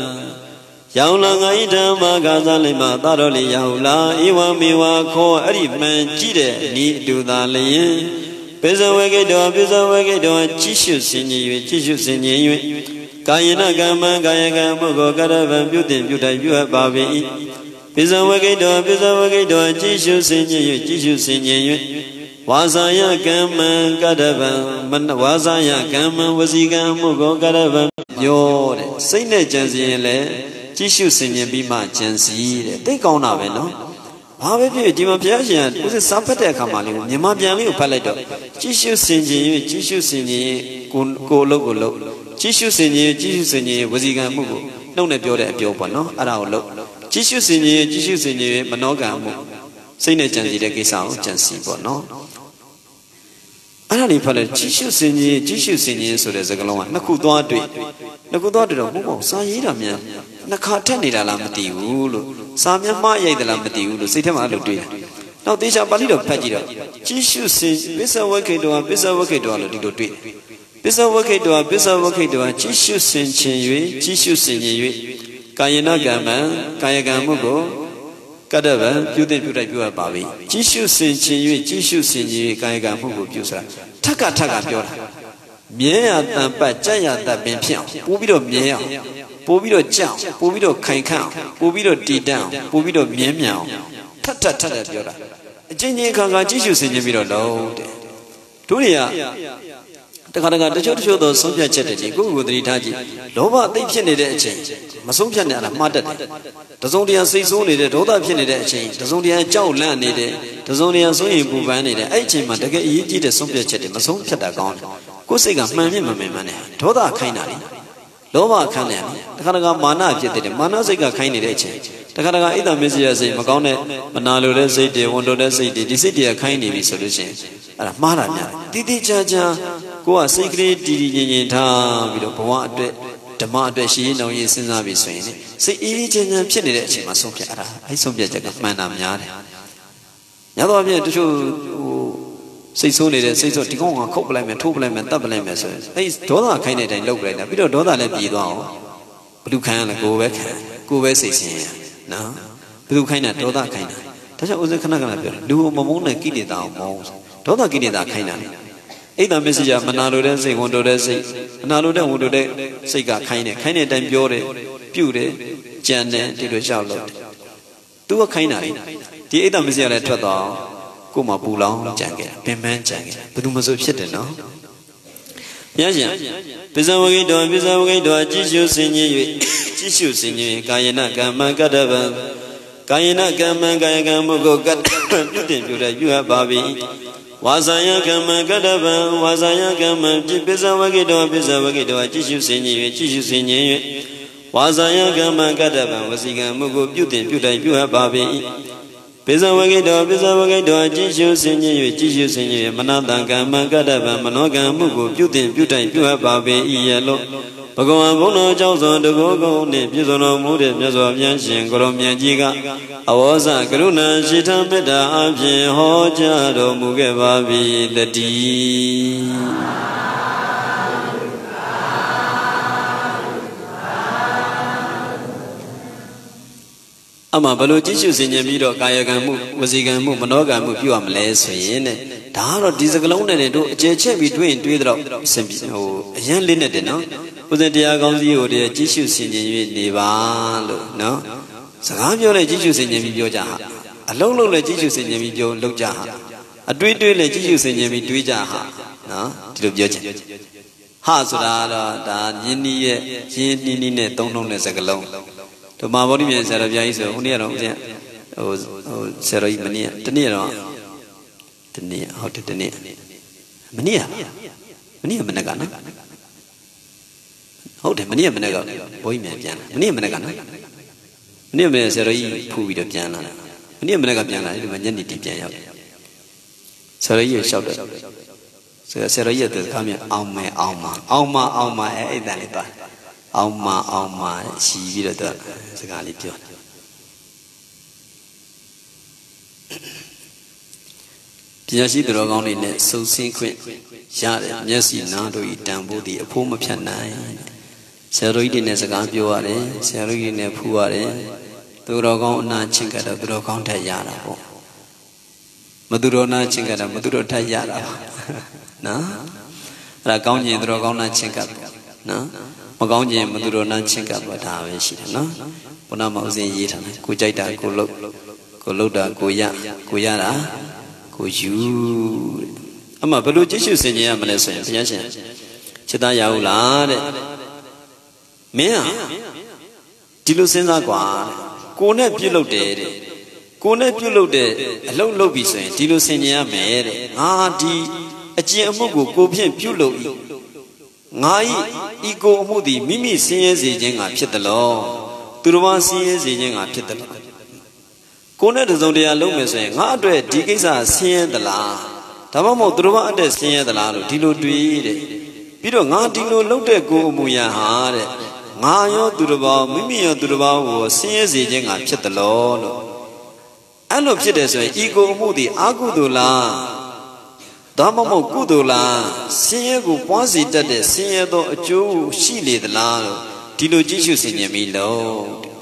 Yaula, Ida, Magazalima, Taroli, Yaula, Iwan Biwa, Ko, Ariman, Jide, Ni, do the Lay. Bizawagado, Bizawagado, Jishu Sinu, Jishu Sinu, Gayana, Gama, Gayaga, Mogo, Gadavan, Beauty, Beauty, you have Babi. Bizawagado, Bizawagado, Jishu Sinu, Jishu Sinu. Wazaya Gama Gadavan, Wazaya Gama Waziga Mugo Gadavan. Yo, Saint Jansi, Jishu Senior Bima Jansi, take on Aveno. However, Jima Piajan was a Sapate Kamali, Yamabiani Paleto, Jishu Senior, Jishu Senior, Go Logo, Jishu Senior, Waziga Mugo, no Nebioda Biopano, Araulo, Jishu Senior, Manoga, Saint Jansi, the Gisao, Jansi, Bono. Anani Pala, Jishu Senior, so there's a galon, Nakudwa, Nakudwa, Sayida, Nakatanida Lamati, Ulu, Samia Maya the Lamati, Ulu, Sitama Ludi. Now these are Balido Pagida, Jishu Senior, Bisa Wakado, Bisa Wakado, Lido Dui. Bisa Wakado, Bisa Wakado, Jishu Senior, Jishu Senior, Kayana Gama, Kayagamugo. Kadava, you did pure Babi. Jishu Senior, Jishu Senior, Kayaga Mugu Pusa. Taka Pura. Mia and Bajaya that been pian, Bubido Mia, Bubido Jam, Bubido Kaikan, Bubido D down, Bubido Miao. Tata Pura. Jenny Kanga Jishu Senior load. Turia. The Kanaga, the church of those Sonia Chetty, go with the Itaji. Lova, they pinned a change. Masumpian and a mother. The Zonia says only the Doda pinned a change. The Zonia Jow land needed. The Zonia Zoe Buvan, the H. Mataka, E. the Sompia Chetty, Masum Patagon. Kosiga, Mammy, Toda Kainari. Lova Kanan, the Kanaga Mana Jetty, Manasiga Kaini change. The Kanaga either Messias, Magone, Manalo, say, they want to say, the city a kindly solution. And Marana, Didi Jaja. Go a secret Didi Yinta, with a Poat, the Mad she no is in Navi Swing. Say, Ijin Pinit, Masopia, I subject of Manam Yard. Yadovia to show say so, say so, to go on couple and two blame and double blame. They told kind of and look like we don't know that let me down. Blue can go back, say, no, blue kind of told that kind of. Tasha was a Kanaka, do Mamona Kiddy down, ဒေါသကိလေသာခိုင်းတာအိတ်တမစ္စည်းမနာလိုတဲ့စိတ်ဝန်တိုတဲ့စိတ်မနာလိုတဲ့ဝန်တိုတဲ့စိတ်ကခိုင်းတယ်ခိုင်းတဲ့အတိုင်းပြောတယ်ပြုတယ်ကြံတယ်ဒီလိုရှောက်လို့သူကခိုင်းတာလေဒီအိတ်တမစ္စည်းလည်းထွက်သွားကို့မှာပူလောင်ကြံခဲ့ပင်ပန်းကြံခဲ့ဘယ်သူမှဆိုဖြစ်တယ်နော်ဘုရားရှင်ပစ္စဝဂိတောကြည်ရှုစင်ခြင်း၍ကြည်ရှုစင်ခြင်းကာယနာကမ္မကတ္တဗံကာယနာကမ္မကာယကံမှုကိုကတ္တပြုတင်ပြုတဲ့ပြုအပ်ပါပြီဝါစာယကမ္မကတ္တဗံဝါစာယကမ္မပစ္စဝဂိတောကြည်ရှုစင်ခြင်း၍ကြည်ရှုစင်ခြင်း၍ဝါစာယကမ္မကတ္တဗံဝစီကံမှုကိုပြုတင်ပြုတိုင်းပြုအပ်ပါပြီပစ္စဝဂိတောကြည်ရှုစင်ခြင်း၍ကြည်ရှုစင်ခြင်း၍မနတံကမ္မကတ္တဗံမနောကံမှုကိုပြုတင်ပြုတိုင်းပြုအပ်ပါပေ၏ရဲ့လို့ဘဂဝါဘုန်းတော်ကြောင့်သောတကုကုနှင့်ပြည့်စုံတော်မူတဲ့မြတ်စွာဘုရားရှင်ကိုရောမြတ်ကြီးကအဝေါဇကရုဏာရှိထမေတ္တာအပြင်ဟောကြားတော်မူခဲ့ပါပြီတည်းအမှဘလို့ကြည့်ရှုစင်ကြင်ပြီးတော့ကာယကံမှုဝစီကံမှုမနောကံမှုပြုရမလဲဆိုရင်တဲ့ဒါကတော့ဒီစကလုံးနဲ့တို့အကျယ်ချက်ပြီးတွေးရင်တွေးတော့အဆင်ပြေအရင်လေးနဲ့တယ်နော်ဥစဉ်တရားကောင်းစီကိုတည်းကြည့်ရှုစင်ကြင်၍နေပါလို့နော်စကားပြောလဲကြည့်ရှုစင်ကြင်ပြီးပြောကြဟာအလုံးလုံးလဲကြည့်ရှုစင်ကြင်ပြီးပြောလုပ်ကြဟာအတွေးတွေးလဲကြည့်ရှုစင်ကြင်ပြီးတွေးကြဟာနော်ဒီလိုပြောချင်ဟာဆိုတာတော့ဒါညင်းနီးရဲ့ရင်းနှီးနှီးနဲ့သုံးလုံးတဲ့စကလုံးဓမ္မဗောဓိမြတ်ဆရာတော်ဘုရားကြီးဆိုဟိုနေ့ကတော့ဦးဇင်းဆရာတော်ကြီးမနေ့တနေ့တော့တနေ့ဟုတ်တယ်တနေ့မနေ့မနေ့ကနော်ဟုတ်တယ်မနေ့ကဘုန်းကြီးမြန်ပြန်လာမနေ့မနေ့ကနော်မနေ့မနေ့ဆရာတော်ကြီးဖူးပြီးတော့ပြန်လာတာမနေ့မနေ့ကပြန်လာတယ်ဒီမှာညနေတီပြန်ရောက်ဆရာတော်ကြီးလျှောက်တယ်ဆရာတော်ကြီးကခါမြအောင်မယ်အဲ့တန်လေးသွားအောင်မရှိပြီးတော့စကားလေးပြောပညာရှိသူတော်ကောင်းတွေနဲ့စုံစင်းခွင့်ရတယ်မျက်စိနားတို့ဤတန်ဖိုးသည်အဖိုးမဖြတ်နိုင်ဆရာတော်ကြီးတွေနဲ့စကားပြောရတယ်ဆရာတော်ကြီးတွေနဲ့ဖူးရတယ်သူတော်ကောင်းအနာချင်းကတော့သူတော်ကောင်းထက်ရတာပေါ့မသူတော်နာချင်းကတော့မသူတော်ထက်ရတာနော်အဲ့ဒါကောင်းကျင်သူတော်ကောင်းနာချင်းကနော်မကောင်းခြင်းမသူတော်နာချင်းကပ်ဒါပဲရှိတယ်နော်ဘုရားမအောင်စင်ရေးထားတယ်ကိုကြိုက်တာကိုလုတ်တာကိုရတာကိုယူအမှဘယ်လိုကြည့်ရှုစင်ကြရမလဲဆိုရင်ဘုရားရှင်စိတ်သားရဟုတ်လားတဲ့မင်းဟာဒီလိုစဉ်းစားကွာကိုနဲ့ပြုတ်လုတ်တယ်တဲ့ကိုနဲ့ပြုတ်လုတ်တဲ့အလုံးလုတ်ပြီဆိုရင်ဒီလိုစင်ကြရမယ်တဲ့ငါဒီအကျင့်အမှုကိုဖြင့်ပြုတ်လုတ်ငါဤကိုအမှုသည်မိမိဆင်းရဲစေခြင်းကဖြစ်တယ်လို့သူတော်ဘာဆင်းရဲစေခြင်းကဖြစ်တယ်လို့ကိုနဲ့တစုံတရာလုံးမယ်ဆိုရင်ငါအတွက်ဒီကိစ္စဆင်းရဲသလားဒါမှမဟုတ်သူတော်ဘာအတက်ဆင်းရဲသလားလို့ဒီလိုတွေးတဲ့ပြီးတော့ငါဒီလိုလုပ်တဲ့ကိုအမှုရဟာတဲ့ငါရောသူတော်ဘာမိမိရောသူတော်ဘာကိုဆင်းရဲစေခြင်းကဖြစ်တယ်လို့အဲ့လိုဖြစ်တယ်ဆိုရင်ဤကိုအမှုသည်အာကုသိုလ်လားဒါမှမဟုတ်ကုသိုလ်လားဆင်းရဲကိုပွားစေတတ်တဲ့ဆင်းရဲသောအကျိုးရှိလေသလားလို့ဒီလိုကြည့်ရှုဆင်ခြင်ပြီးလို့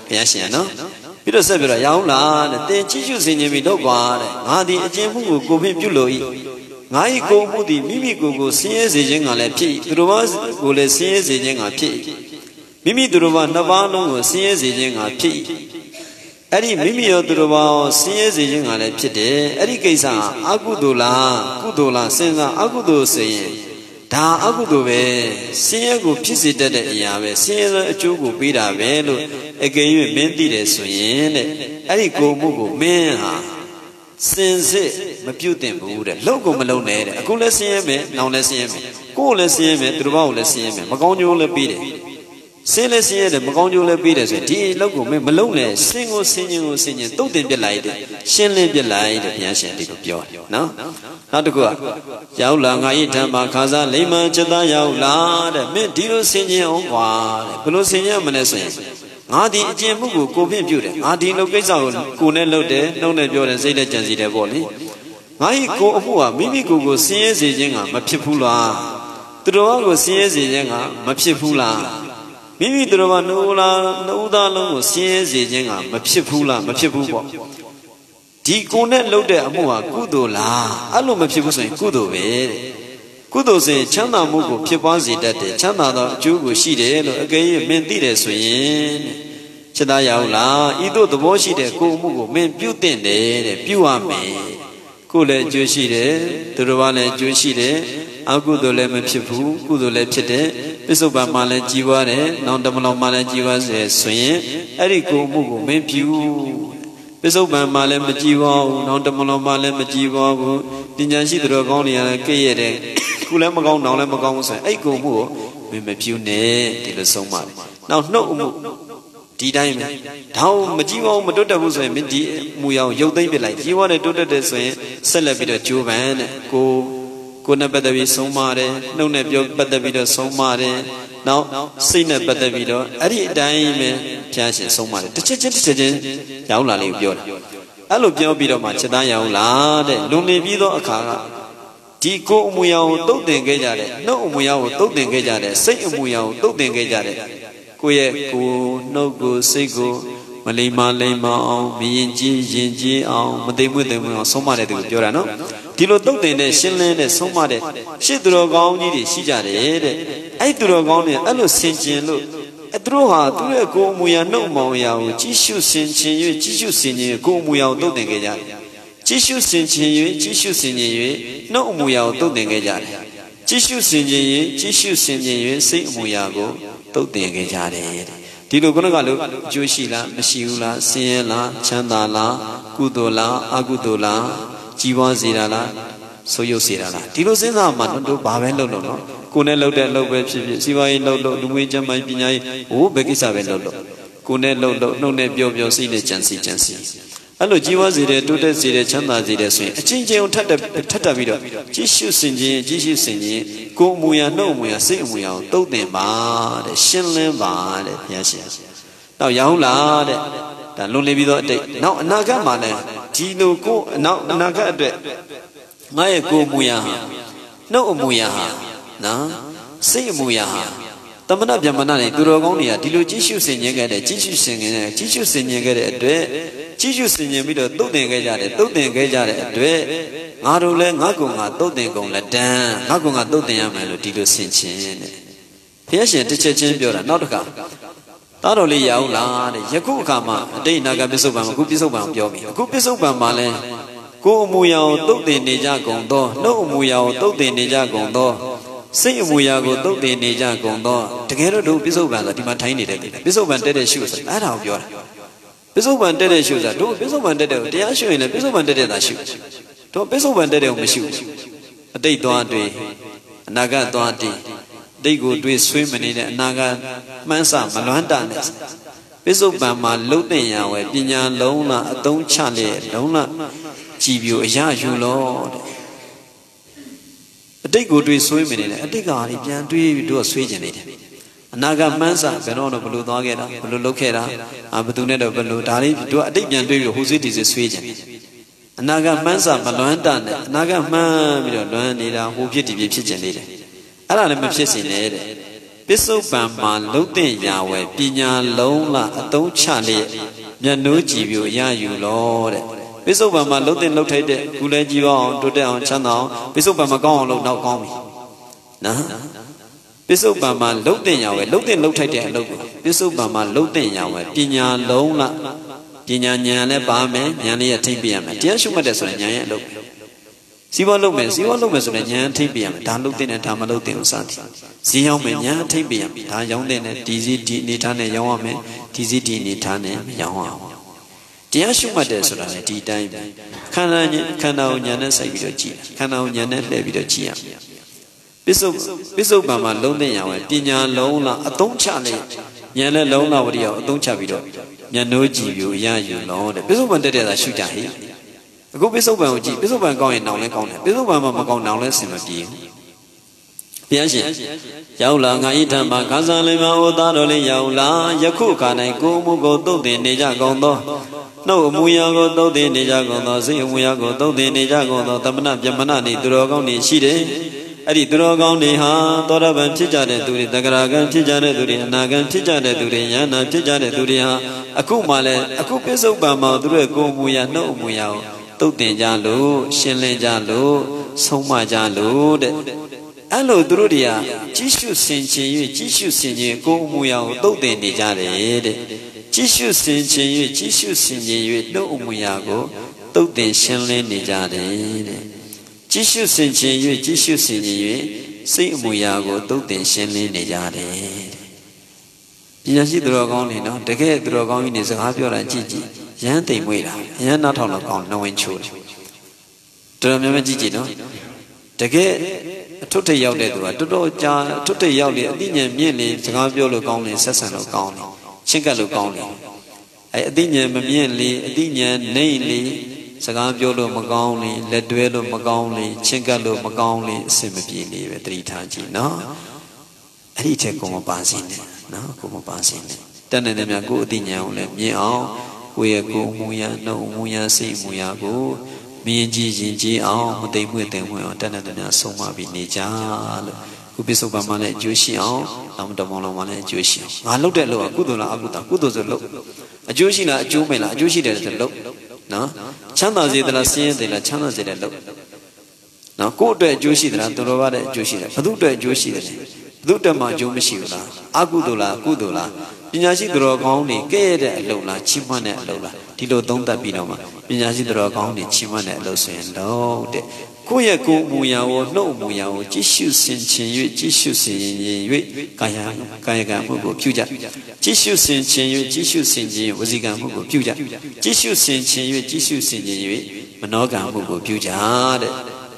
ဘုရားရှင်နော်ပြီးတော့ဆက်ပြီးတော့ရအောင်လားတဲ့သင်ကြည့်ရှုဆင်ခြင်ပြီးတော့ကွာတဲ့ငါဒီအကျင့်မှုကိုဖြင့်ပြုလို့ဤငါဤကိုမှုသည်မိမိကိုယ်ဆင်းရဲစေခြင်းကလည်းဖြစ်သူတော်ဘာကိုလည်းဆင်းရဲစေခြင်းကဖြစ်မိမိသူတော်ဘာနှစ်ပါးလုံးကိုဆင်းရဲစေခြင်းကဖြစ်အဲ့ဒီမိမိရောသူတော်ဘာဆင်းရဲစေခြင်းကလည်းဖြစ်တယ်အဲ့ဒီကိစ္စအကုသိုလ်လားကုသိုလ်လားစဉ်းစားအကုသိုလ်ဆိုရင်ဒါအကုသိုလ်ပဲဆင်းရဲကိုဖြစ်စေတတ်တဲ့အရာပဲဆင်းရဲသောအကျိုးကိုပေးတာပဲလို့အကယ်၍မင်းသိတယ်ဆိုရင်တဲ့အဲ့ဒီကိုယ်မှုကိုမင်းဟာစင်စစ်မပြုတ်တင်ဘူးတဲ့လောက်ကိုမလုံနဲ့တဲ့အခုလည်းဆင်းရဲမယ်နောင်လည်းဆင်းရဲမယ်ကိုယ်လည်းဆင်းရဲမယ်သူတော်ဘာကိုလည်းဆင်းရဲမယ်မကောင်းကျိုးလည်းပေးတယ်ဆင်းလဲဆင်းရတယ်မကောင်းကျိုးလည်းပေးတယ်ဆိုရင်ဒီအလုပ်ကိုမလုံးနဲ့ဆင်းကိုဆင်းခြင်းတုတ်တင်ပြလိုက်တယ်ရှင်းလင်းပြလိုက်တယ်ဘုရားရှင်ဒီလိုပြောတယ်နော်နောက်တစ်ခုကရောက်လာငါဤဓမ္မခါစားလိမ္မာจิตသားရောက်လာတဲ့မင်းဒီလိုဆင်းခြင်းအောင်ကွာတဲ့ဘယ်လိုဆင်းခြင်းမလဲဆိုရင်ငါဒီအကျင့်မှုကိုဖြင့်ပြုတယ်ငါဒီလိုကိစ္စကိုနဲ့လုပ်တယ်နှုတ်နဲ့ပြောတယ်စိတ်နဲ့ကြံစီတယ်ပေါ့လေငါဤကိုအမှုဟာမိမိကိုဆင်းရဲစေခြင်းကမဖြစ်ဘူးလားသူတော်ကိုဆင်းရဲစေခြင်းကမဖြစ်ဘူးလားမိမိတို့ဘာနှုတ်သားလုံးကိုဆင်းရဲစေခြင်းကမဖြစ်ဘူးလားမဖြစ်ဘူးပေါ့ ဒီကိုနဲ့လှုပ်တဲ့အမှုဟာကုသိုလ်လားအဲ့လိုမဖြစ်ဘူးဆိုရင်ကုသိုလ်ပဲတဲ့ကုသိုလ်စဉ်ချမ်းသာမှုကိုဖြစ်ပွားစေတတ်တယ်ချမ်းသာသောအကျိုးကိုရှိတယ်လို့အကယ်၍မင်းသိတယ်ဆိုရင်ချစ်သားရဟုတ်လားဤသို့သဘောရှိတဲ့ကိုယ်မှုကိုမင်းပြုသင့်တယ်တဲ့ပြုရမယ်ကိုယ်လည်းအကျိုးရှိတယ်သူတစ်ပါးလည်းအကျိုးရှိတယ်အကုသိုလ်လည်းမဖြစ်ဘူးကုသိုလ်လည်းဖြစ်တယ်ပစ္စုပန်မှာလည်းကြီးပွားတယ်နောင်တမလောင်မှာလည်းကြီးပွားစေဆိုရင်အဲ့ဒီကိုယ်မှုကိုမင်းပြုပစ္စုပန်မှာလည်းမကြီးပွားဘူးနောင်တမလောင်မှာလည်းမကြီးပွားဘူးပညာရှိသူတော်ကောင်းတွေကလည်းကြည့်ရတယ်ခုလည်းမကောင်းနောင်လည်းမကောင်းဘူးဆိုရင်အဲ့ကိုယ်မှုကိုမင်းမပြုနဲ့ဒီလိုဆုံးပါတယ်နောက်နှုတ်အမှုဒီတိုင်းပဲဒါမကြည့်အောင်မတွတ်တတ်ဘူးဆိုရင်ဒီမူရအောင်ရုပ်သိမ့်ပြလိုက်ကြီးဝါနဲ့တွတ်တတ်တယ်ဆိုရင်ဆက်လက်ပြီးတော့ကြိုးပမ်းတဲ့ကိုနဲ့ပတ်သက်ပြီးဆုံးမတယ်နှုတ်နဲ့ပြောပတ်သက်ပြီးတော့ဆုံးမတယ်နောက်စိတ်နဲ့ပတ်သက်ပြီးတော့အဲ့ဒီအတိုင်းပဲဖျားရှင်ဆုံးမတယ်တစ်ချက်ချင်းရောက်လာလေးကိုပြောတာအဲ့လိုပြောပြီးတော့မှချက်သားရောက်လာတဲ့လွန်နေပြီးသောအခါကဒီကိုအမူအရာကိုတုတ်တင်ခဲ့ကြတယ်နှုတ်အမူအရာကိုတုတ်တင်ခဲ့ကြတယ်စိတ်အမူအရာကိုတုတ်တင်ခဲ့ကြတယ်ကိုယ့်ရဲ့ကိုနှုတ်ကိုစိတ်ကိုမလိမ္မာလိမ္မာအောင်မရင်ကြီးအောင်မသိမ့်မွေ့အောင်ဆုံးမတဲ့သူကိုပြောတာနော်ဒီလိုတုတ်တင်တဲ့ရှင်းလင်းတဲ့ဆုံးမတဲ့ရှစ်သူတော်ကောင်းကြီးတွေရှိကြတယ်တဲ့အဲ့သူတော်ကောင်းတွေအဲ့လိုဆင်ကျင်လို့သူတို့ဟာသူရဲ့ကိုအမူအရာနှုတ်အမူအရာကိုကြီးရှုဆင်ကျင်၍ကြီးရှုဆင်ကျင်၍ကိုအမူအရာကိုတုတ်တင်ခဲ့ကြတယ်ကြီးရှုဆင်ကျင်၍ကြီးရှုဆင်ကျင်၍နှုတ်အမူအရာကိုတုတ်တင်ခဲ့ကြတယ်ကြီးရှုဆင်ကျင်၍ကြီးရှုဆင်ကျင်၍စိတ်အမူအရာကိုတုတ်တင်ခဲ့ကြတယ်ဒီလိုခုနကလို့အကျိုးရှိလားမရှိဘူးလားဆင်းရဲလားချမ်းသာလားကုသိုလ်လားအကုသိုလ်လားကြီးပွားစေတာလားဆိုးရုပ်စေတာလားဒီလိုစဉ်းစားမှတို့ဘာပဲလုပ်လို့နော်ကိုယ်နဲ့လုပ်တဲ့အလုပ်ပဲဖြစ်ဖြစ်စီးပွားရေးလုပ်လူမှုရေးကျန်းမာရေးပညာရေးဟိုဘယ်ကိစ္စပဲလုပ်ကိုယ်နဲ့လုပ်နှုတ်နဲ့ပြောစိတ်နဲ့ကြံစီအဲ့လိုကြီးပွားစေတယ်တိုးတက်စေတယ်ချမ်းသာစေတယ်ဆိုရင်အချင်းချင်းထပ်တက်ပြီးတော့ကြီးရှုစင်ခြင်းကိုယ်အမူအရာနှုတ်အမူအရာစိတ်အမူအရာကိုတုတ်တင်ပါတဲ့ရှင်းလင်းပါတဲ့ဘုရားရှင်တော့ရောက်လားတဲ့ဒါလွန်နေပြီးတော့အတိတ်နောက်အနာဂတ်မှာလည်းဒီလိုကိုနောက်အနာဂတ်အတွက်ငါရဲ့ကိုယ်အမူအရာနှုတ်အမူအရာနော်စိတ်အမူအရာတမနာဗျမနာနဲ့သူတော်ကောင်းတွေကဒီလိုကြီးရှုစင်ခြင်းခဲ့တဲ့ကြီးရှုစင်ခြင်းခဲ့တဲ့အတွက်ကြီးရှုစင်ခြင်းပြီးတော့တုတ်တင်ခဲ့ကြတဲ့အတွက်ငါတို့လည်းငါ့ကိုငါတုတ်တင်ကုန်လက်တန်းငါ့ကိုငါတုတ်တင်ရမယ်လို့ဒီလိုဆင်ခြင်းတဲ့ဘုရားရှင်တစ်ချက်ချင်းပြောတာနောက်တစ်ခါသားတော်လေးရအောင်လားတဲ့ယခုအခါမှာအတိတ်နာဂပစ္စုပန်အခုပစ္စုပန်ကိုပြောပြီအခုပစ္စုပန်မှာလဲကိုယ်အမူအရာကိုတုတ်တင်နေကြကုန်သောနှုတ်အမူအရာကိုတုတ်တင်နေကြကုန်သောစိတ်အမူအရာကိုတုတ်တင်နေကြကုန်သောတကယ်တော့တို့ပစ္စုပန်ဆိုဒီမှာထိုင်းနေတဲ့ပစ္စုပန်တက်တဲ့ရှုဆိုအဲ့ဒါကိုပြောတာပစ္စုပန်တက်တဲ့ရှုဆိုတို့ပစ္စုပန်တက်တဲ့ကိုတရားရှုရင်လည်းပစ္စုပန်တက်တဲ့သာရှုတို့ပစ္စုပန်တက်တဲ့ကိုမရှုအတိတ်သွားတွေ့အနာဂတ်သွားတည်တိတ်ကိုတွေ့ဆွေးမနေတဲ့အနာဂတ်မှန်းဆမလွမ်းတနဲ့ပစ္စုပန်မှာလှုပ်တဲ့ရဝဲပညာလုံးလားအသုံးချလေလုံးလားကြည်ပြိုအရယူလို့တဲ့အတိတ်ကိုတွေးဆွေးမနေတယ်အတိတ်ကလည်းပြန်တွေးပြီးတို့ဆွေးကျင်နေတယ်အနာဂတ်မှန်းဆဘယ်တော့ဘလို့သွားခဲ့တာဘလို့လုပ်ခဲ့တာဘယ်သူနဲ့တော့ဘလို့ဒါလေးတို့အတိတ်ပြန်တွေးပြီးဟိုစိတ်ဒီစိတ်ဆွေးကျင်အနာဂတ်မှန်းဆမလွမ်းတနဲ့အနာဂတ်မှန်းပြီးတော့လွမ်းနေတာဟိုဖြစ်ဒီဖြစ်ကျင်နေတယ်အဲ့ဒါလည်းမဖြစ်စေနဲ့တဲ့ပစ္စုပန်မှာလှုပ်တဲ့ရာဝဲပညာလုံးလားအသုံးချလေမျက်နှိုးကြည့်ပြီးရယူလို့တဲ့ပစ္စုပန်မှာလှုပ်တဲ့လှုပ်ထိုက်တဲ့ကုလဲကြည့်အောင်တိုးတက်အောင်ချမ်းသာအောင်ပစ္စုပန်မှာကောင်းအောင်လုပ်နောက်ကောင်းပြီနော်ပစ္စုပန်မှာလှုပ်တဲ့ရာဝဲလှုပ်ထိုက်တဲ့အလုပ်ကိုပစ္စုပန်မှာလှုပ်တဲ့ရာဝဲပညာလုံးလားပညာဉာဏ်လည်းပါမယ်ဉာဏ်လေးရထိမ့်ပြရမယ်တရားရှုမှတ်တဲ့ဆိုရင်ဉာဏ်ရဲ့အလုပ်စီးပွားလုပ်မယ်ဆိုရင်ဉာဏ်ထိမ့်ပြရမယ်ဒါလှုပ်တဲ့နဲ့ဒါမလှုပ်တဲ့ဥစားသည်ဈေးရောက်မယ်ဉာဏ်ထိမ့်ပြရမယ်ဒါရောင်းတဲ့နဲ့ဒီစီဒီအနေထားနဲ့ရောင်းရမယ်ဒီစီဒီအနေထားနဲ့မရောင်းအောင်တရားရှုမှတ်တယ်ဆိုတာလည်းဒီတိုင်းပဲခန္ဓာကိုဉာဏ်နဲ့စိုက်ပြီးတော့ကြည့်ခန္ဓာကိုဉာဏ်နဲ့လှည့်ပြီးတော့ကြည့်ရမယ်ပစ္စုပန်မှာလုံးတဲ့ညာဝဲပညာလုံးလားအသုံးချလေဉာဏ်နဲ့လုံးလားဝတ္တရားကိုအသုံးချပြီးတော့ဉာဏ်နိုးကြည့်ပြီးရယူလုံးတဲ့ပစ္စုပန်တက်တဲ့သာရှုကြဟိအခုပစ္စုပန်ကိုကြည့်ပစ္စုပန်ကောင်းရင်နောင်လဲကောင်းတယ်ပစ္စုပန်မှာမကောင်းနောင်လဲဆင်မပြေဘူးဘုရားရှင်ရောက်လာငါဤထံမှာခန်းစားလိမ္မာဩသားတော်လေးရောက်လာယခုခါ၌ကိုယ်မှုကိုသုတ်တင်နေကြကုန်သောနှုတ်အမူအရာကိုသုတ်တင်နေကြကုန်သောစိတ်အမူအရာကိုသုတ်တင်နေကြကုန်သောသမဏဗျမနနေသူတော်ကောင်းနေရှိတယ် အဲ့ဒီသူတော်ကောင်းတွေဟာသောတာပန်ဖြစ်ကြတဲ့သူတွေတဂရဂံဖြစ်ကြတဲ့သူတွေအနာဂံဖြစ်ကြတဲ့သူတွေယန္နာဖြစ်ကြတဲ့သူတွေဟာအခုမှလည်းအခုပြစ္ဆုတ်ပံမှာသူတို့ရဲ့ကိုယ်မူရာနှုတ်အမူရာကိုတုတ်တင်ကြလို့ရှင်းလင်းကြလို့ဆုံးမကြလို့တဲ့အဲ့လိုသူတို့တွေကကြီးစုဆင်ခြင်၍ကြီးစုဆင်ခြင်ကိုယ်အမူအရာကိုတုတ်တင်နေကြတယ်တဲ့ကြီးစုဆင်ခြင်၍ကြီးစုဆင်ခြင်၍နှုတ်အမူအရာကိုတုတ်တင်ရှင်းလင်းနေကြတယ်တဲ့ကြီးစုဆင်ခြင်၍ကြီးစုဆင်ခြင်၍စိတ်အမူအရာကိုတုတ်တင်ရှင်းလင်းနေကြတယ်တဲ့ပညာရှိသူတော်ကောင်းတွေနော်တကယ်သူတော်ကောင်းကြီးနေစကားပြောတာကြည့်ကြည့်ရမ်းတိမ်မွေးတာရမ်းနောက်ထောင်တော့ကောင်းနှဝင်ချိုးတယ်တော်များများကြည့်ကြည့်နော်တကယ်အထွတ်ထိပ်ရောက်တဲ့သူကတော်တော်ကြာအထွတ်ထိပ်ရောက်လေအသိဉာဏ်မြင့်လေစကားပြောလို့ကောင်းလေဆက်ဆံလို့ကောင်းလေရှင်းကပ်လို့ကောင်းလေအသိဉာဏ်မမြင့်လေအသိဉာဏ်နှိမ့်လေစကားပြောလို့မကောင်းလေလက်တွဲလို့မကောင်းလေရှင်းကပ်လို့မကောင်းလေအဆင်မပြေလေပဲသတိထားကြည့်နော်အဲ့ဒီချက်ကိုမပါစေနဲ့နော်ကိုမပါစေနဲ့တန်တဲ့များကိုအသိဉာဏ်ကိုလည်းမြင်အောင်ကိုယ့်ရဲ့ကိုယ်မူရနှုတ်မူရစိတ်မူရကိုမြင်ကြည့်ရင်ကြည့်အောင်မသိမ့်မွေ့သိမ့်မွေ့အောင်တန်တဲ့များဆုံးမပြီးနေကြလို့ခုပြစ္ဆုတ်ပံမှာလည်းအကျိုးရှိအောင်နောက်တမောင်းလုံးမှာလည်းအကျိုးရှိအောင်ငါလုပ်တဲ့လို့ကုသိုလ်လားအကုသိုလ်ကုသိုလ်ဆိုလုပ်အကျိုးရှိလားအကျိုးမဲ့လားအကျိုးရှိတယ်ဆိုလုပ်နော်ချမ်းသာစေသလားဆင်းရဲစေလားချမ်းသာစေတယ်လုပ်နော်ကိုယ့်အတွက်အကျိုးရှိသလားသူတော်ဘာတဲ့အကျိုးရှိတယ်ဘု து အတွက်အကျိုးရှိတယ်ဘု து တက်မှာအကျိုးမရှိဘူးလားအကုသိုလ်လားကုသိုလ်လားပညာရှိသူတော်ကောင်းတွေကဲ့ရဲ့တဲ့အလုပ်လားချီးမွမ်းတဲ့အလုပ်လားဒီလိုသုံးသပ်ပြီးတော့မှပညာရှိသူတော်ကောင်းတွေချီးမွမ်းတဲ့အလုပ်ဆိုရင်တော့တဲ့ကိုယ့်ရဲ့ကိုယ်မူရာကိုနှုတ်မူရာကိုကြည့်ရှုဆင်ခြင်၍ကြည့်ရှုဆင်ရင်၍ကာယကံမှုကိုပြုကြကြည့်ရှုဆင်ခြင်၍ကြည့်ရှုဆင်ခြင်ဝစီကံမှုကိုပြုကြကြည့်ရှုဆင်ခြင်၍ကြည့်ရှုဆင်ခြင်၍မနောကံမှုကိုပြုကြတဲ့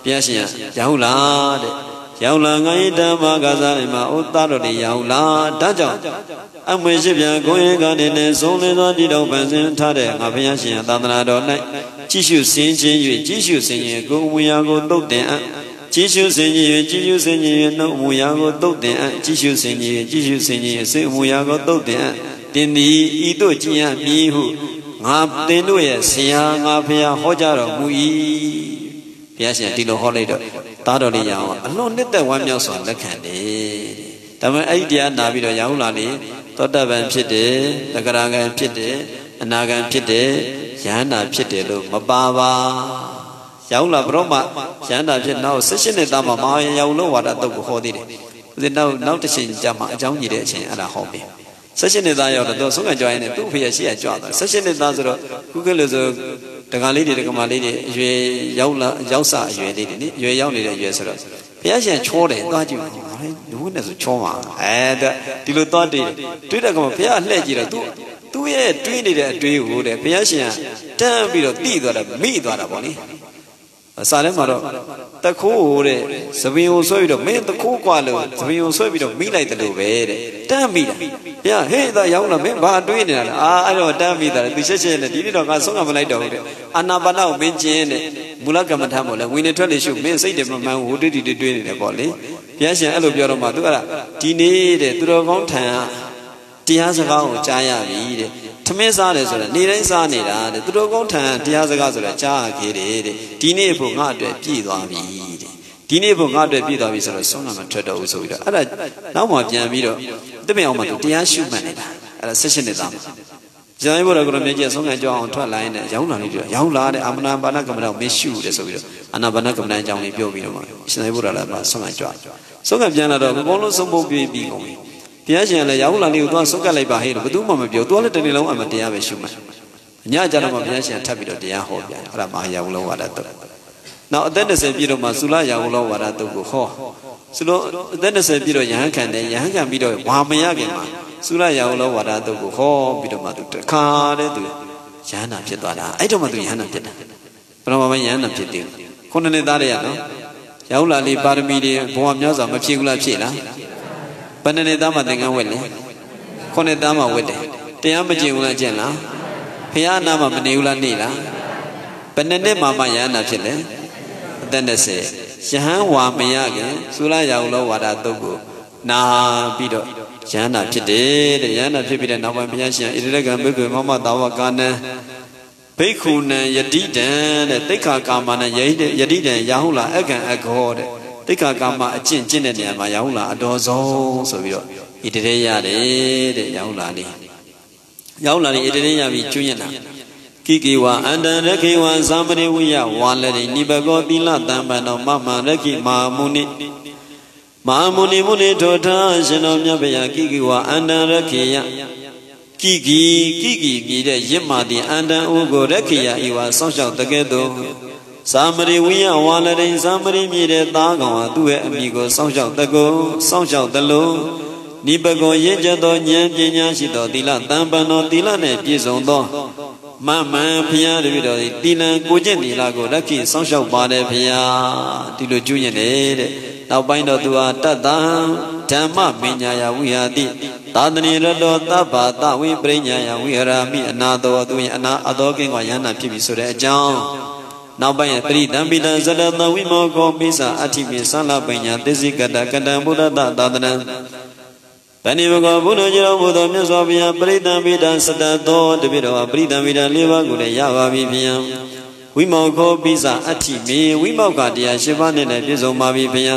ဘုရားရှင်ရဟုတ်လားတဲ့ရောက်လာငါဤဓမ္မကစားအိမ်မှာဩသားတော်တွေရောက်လာဒါကြောင့်အမွေရှိပြန်ကိုယ်ရင်ကနေနဲ့ဆုံးလင်းသောဒီတော်ပန်ဆင်းထားတဲ့ငါဘုရားရှင်သာသနာတော်၌ကြည်ရှုစင်ခြင်း၍ကြည်ရှုစင်ရင်ကိုယ်မူရာကိုတုတ်တင်အပ်ကြည်ရှုစင်ခြင်း၍ကြည်ရှုစင်ခြင်း၍နှုတ်မူရာကိုတုတ်တင်အပ်ကြည်ရှုစင်ခြင်း၍ကြည်ရှုစင်ခြင်း၍စိတ်မူရာကိုတုတ်တင်အပ်တင်သည်ဤသို့ကြည်ရမည်ဟုငါတင်တို့ရဲ့ဆရာငါဘုရားဟောကြားတော်မူ၏ဘုရားရှင်ဒီလိုဟောလိုက်တော့သားတော်လေးရအောင်အလွန်နှစ်သက်ဝမ်းမြောက်စွာလက်ခံတယ်ဒါပေမဲ့အဲ့ဒီတရားနာပြီးတော့ရဟုလာလေသောတပန်ဖြစ်တယ်သဂရဂံဖြစ်တယ်အနာဂံဖြစ်တယ်ယန္တာဖြစ်တယ်လို့မပါပါရဟုလာဘရောမယန္တာဖြစ်နောက်16နှစ်သားမှာမဟာရဟုလုံးဝါဒတုတ်ကိုဟောသေးတယ်ဒီနောက်တစ်ချိန်ကြာမှအကြောင်းကြီးတဲ့အချိန်အဲ့ဒါဟောပြီ16နှစ်သားရောက်တော့ဆုံးခံကြွားရင်သူ့ဖေရရှိရကြွားသွား16နှစ်သားဆိုတော့ခုကလေးဆိုတက္ကလေးတွေတက္ကမလေးတွေအရွယ်ရောက်စအရွယ်လေးတွေနိအရွယ်ရောက်နေတဲ့အရွယ်ဆိုတော့ဘုရားရှင်ချောတယ်သွားကြည့်လူဝင်နေဆိုချောမှာဒီလိုသွားတွေ့တဲ့ကောင်ဘုရားလှည့်ကြည့်တော့သူ့ရဲ့တွေးနေတဲ့အတွေးကိုတဲ့ဘုရားရှင်ကတန်းပြီးတော့တိသွားတာမိသွားတာပေါ့နိစာထဲမှာတော့တခိုးတဲ့သပင်ကိုဆွဲပြီးတော့မင်းတခိုးกว่าလို့သပင်ကိုဆွဲပြီးတော့မိလိုက်တယ်လို့ပဲတဲ့တန်းမိတာဘုရားဟေးသာရောက်လာမင်းဘာတွေးနေတာလဲအဲ့တော့တန်းမိတာသူရှက်ရှက်နဲ့ဒီနေ့တော့ငါဆုံးကမလိုက်တော့ဘူးတဲ့အာနာပါနကိုမင်းကျင်းတဲ့မူလကမ္မထာမို့လဲဝင်နေထွက်လေရှုမင်းစိတ်တယ်မမှန်ဘူးဟိုတိတိတွေးနေတယ်ပေါ့လေဘုရားရှင်အဲ့လိုပြောတော့မှသူကဒီနေ့တဲ့သူတော်ကောင်းထံတရားစကားကိုကြားရပြီတဲ့ထမင်းစားတယ်ဆိုတာနေတိုင်းစားနေတာတဲ့သူတော်ကောင်းထံတရားစကားဆိုတာကြားခဲ့တယ်တဲ့ဒီနေ့ဖို့ငါအတွက်ပြည့်သွားပြီတဲ့ဒီနေ့ဖို့ငါအတွက်ပြည့်သွားပြီဆိုတော့ဆုံးကမထွက်တော့ဘူးဆိုပြီးတော့အဲ့ဒါနောက်မှပြန်ပြီးတော့တပည့်အောင်မှသူတရားရှုမှတ်နေတာအဲ့ဒါ16နှစ်သားဇန်ဘုရားကလည်းမြည့်ကျဆုံးခံကြောင်းအောင်ထွက်လာရင်လည်းရောင်းလာနေတယ်ရောင်းလာတဲ့အာမနာဘာနာကမ္မနာကိုမရှုတယ်ဆိုပြီးတော့အာနာဘာနာကမ္မနာအကြောင်းလေးပြောပြီးတော့မှဇန်ဘုရားလည်းဆုံးခံကြွဆုံးခံပြန်လာတော့အကုန်လုံးဆုံးဖို့ပြီးကုန်ပြီဘုရားရှင်လည်းရောက်လာလေးကိုသွားဆုတ်ကပ်လိုက်ပါဟဲ့လို့ဘယ်သူမှမပြောသူကလည်းတနေ့လုံးအမတရားပဲရှုမှတ်ညကြတော့မှဘုရားရှင်ထပ်ပြီးတော့တရားဟောပြန်အဲ့ဒါမဟာယာဝလုံးဝါဒတုတ်နောက်အသက်20ပြည့်တော့မှသုလယာဝလုံးဝါဒတုတ်ကိုဟောဆိုလို့အသက်20ပြည့်တော့ယဟန်ခံတယ်ယဟန်ခံပြီးတော့ဝါမရခင်မှာသုလယာဝလုံးဝါဒတုတ်ကိုဟောပြီးတော့မှသူတခါတည်းသူယဟန္တာဖြစ်သွားတာအဲ့တော့မှသူယဟန္တာဖြစ်တာဘယ်တော့မှယဟန္တာဖြစ်သေးဘူးခုနှစ်သားတည်းရနော်ရောက်လာလေးပါရမီတွေဘဝများစွာမဖြည့်ဘူးလားဖြည့်လားဘယ်နှစ်သားမှသင်္ကန်းဝတ်လဲ9သားမှဝတ်တယ်တရားမကျင့်ဘူးလားကျင့်လားဖះနာမှမနေဘူးလားနေလားဘယ်နှစ်မှယဟန္တာဖြစ်လဲအသက်20ယဟန်ဝါမရခင်သုလရာဟုလောဝါဒတုတ်ကိုနာပြီးတော့ယဟန္တာဖြစ်တယ်တဲ့ယဟန္တာဖြစ်ပြီးတဲ့နောက်ပိုင်းဘုရားရှင်ဣရိရကံဘိက္ခုမမသာဝကာနံဘိက္ခုနံယတိတံတဲ့တိခါကာမနံယတိတံရာဟုလာအကံအခောတဲ့ တိက္ခာကမအကျင့်ကျင့်တဲ့နေရာမှာရောက်လာအတော်ဆုံးဆိုပြီးတော့ဣတရေရတယ်တဲ့ရောက်လာလေဣတရေရပြီးကျွညက်တာကိကေဝအန္တရခေဝဇာမရိဝိယဝါလရိနိဘကောသီလတံပံတော်မမရခိမဟာမုနိမုနိထောထရှင်တော်မြတ်ဗျာကိကေဝအန္တရခေယကိကီမြည်တဲ့ရစ်မာတိအန္တန်ဥကိုရခိယဤဝါစောင့်ရှောက်တကဲ့သို့ဇာမရိဝိယဝါလရိဇာမရိမြည်တဲ့သားကောင်ဟာသူ့ရဲ့အမိကိုစောင့်ရှောက်တကောစောင့်ရှောက်တလို့နိဘကောရင့်ကျက်သောဉာဏ်ပညာရှိသောသီလတံပံတော်သီလနှင့်ပြည့်စုံသောမမှန်ဖျားတပိတော်သည်တိလံကိုကျင့်သီလကိုရခိစောင့်ရှောက်ပါတယ်ဖျားဒီလိုကျွညင်တဲ့နောက်ပိုင်းတော့သူဟာတတ္တဓမ္မပညာယဝိဟာတိသာသနေရတောသဗ္ဗသဝိပရိညာယဝိဟရာမိအနာတောသူရင်အနာအသောကင်းကယန္နာဖြစ်ပြီဆိုတဲ့အကြောင်းနောက်ပိုင်းပရိသံပိတံဇရတဝိမောကောပိစာအဋ္ဌိမေသလပညာသစ္စိကတကတံဘုဒ္ဓတသာသနံဗဏိဘဂဝဘုဒ္ဓကျော်ဘုဒ္ဓမြတ်စွာဘုရားပရိသံပိတံစတသောတပိတော်ပရိသံပိတံ၄ပါးကိုလည်းရပါပြီဗျာဝိမောကောပိစာအဋ္ဌိမေဝိမောကတရား၈ပါးနဲ့လည်းပြည့်စုံပါပြီဗျာ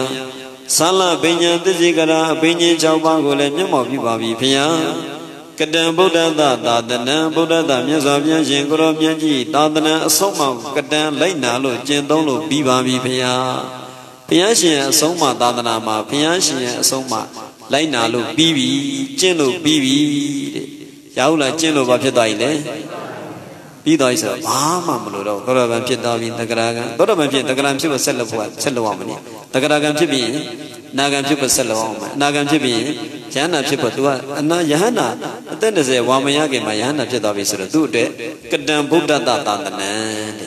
သလပညာသစ္စိကရာအဘိညာဉ်၆ပါးကိုလည်းမျက်မှောက်ပြုပါပြီဗျာကတံဗုဒ္ဓသာသနံဗုဒ္ဓတမြတ်စွာဘုရားရှင်ကိုရောမြတ်ကြီးသာသနံအဆုံးမှကတံလိုက်နာလို့ကျင့်သုံးလို့ပြီးပါပြီဗျာဘုရားရှင်ရဲ့အဆုံးမှသာသနာမှာဘုရားရှင်ရဲ့အဆုံးမှလိုက်နာလို့ပြီးပြီကျင့်လို့ပြီးပြီတဲ့ရောက်လာကျင့်လို့ဘာဖြစ်သွား ਈ လဲပြီးသွား ਈ ဆိုတော့ဘာမှမလို့တော့သောရဗံဖြစ်သွားပြီတဂရကံသောရဗံဖြစ်တဂရံဖြစ်ဖို့ဆက်လုပ်အောင်မနည်းတဂရကံဖြစ်ပြီးအနာကံဖြစ်ဖို့ဆက်လုပ်အောင်မယ်အနာကံဖြစ်ပြီးယဟန္တာဖြစ်ဖို့ तू ကအနာယဟန္တာအသက်20ဝါမရခင်မှာယဟန္တာဖြစ်သွားပြီဆိုတော့သူ့အတွက်ကတံဗုဒ္ဓတသာသနံတဲ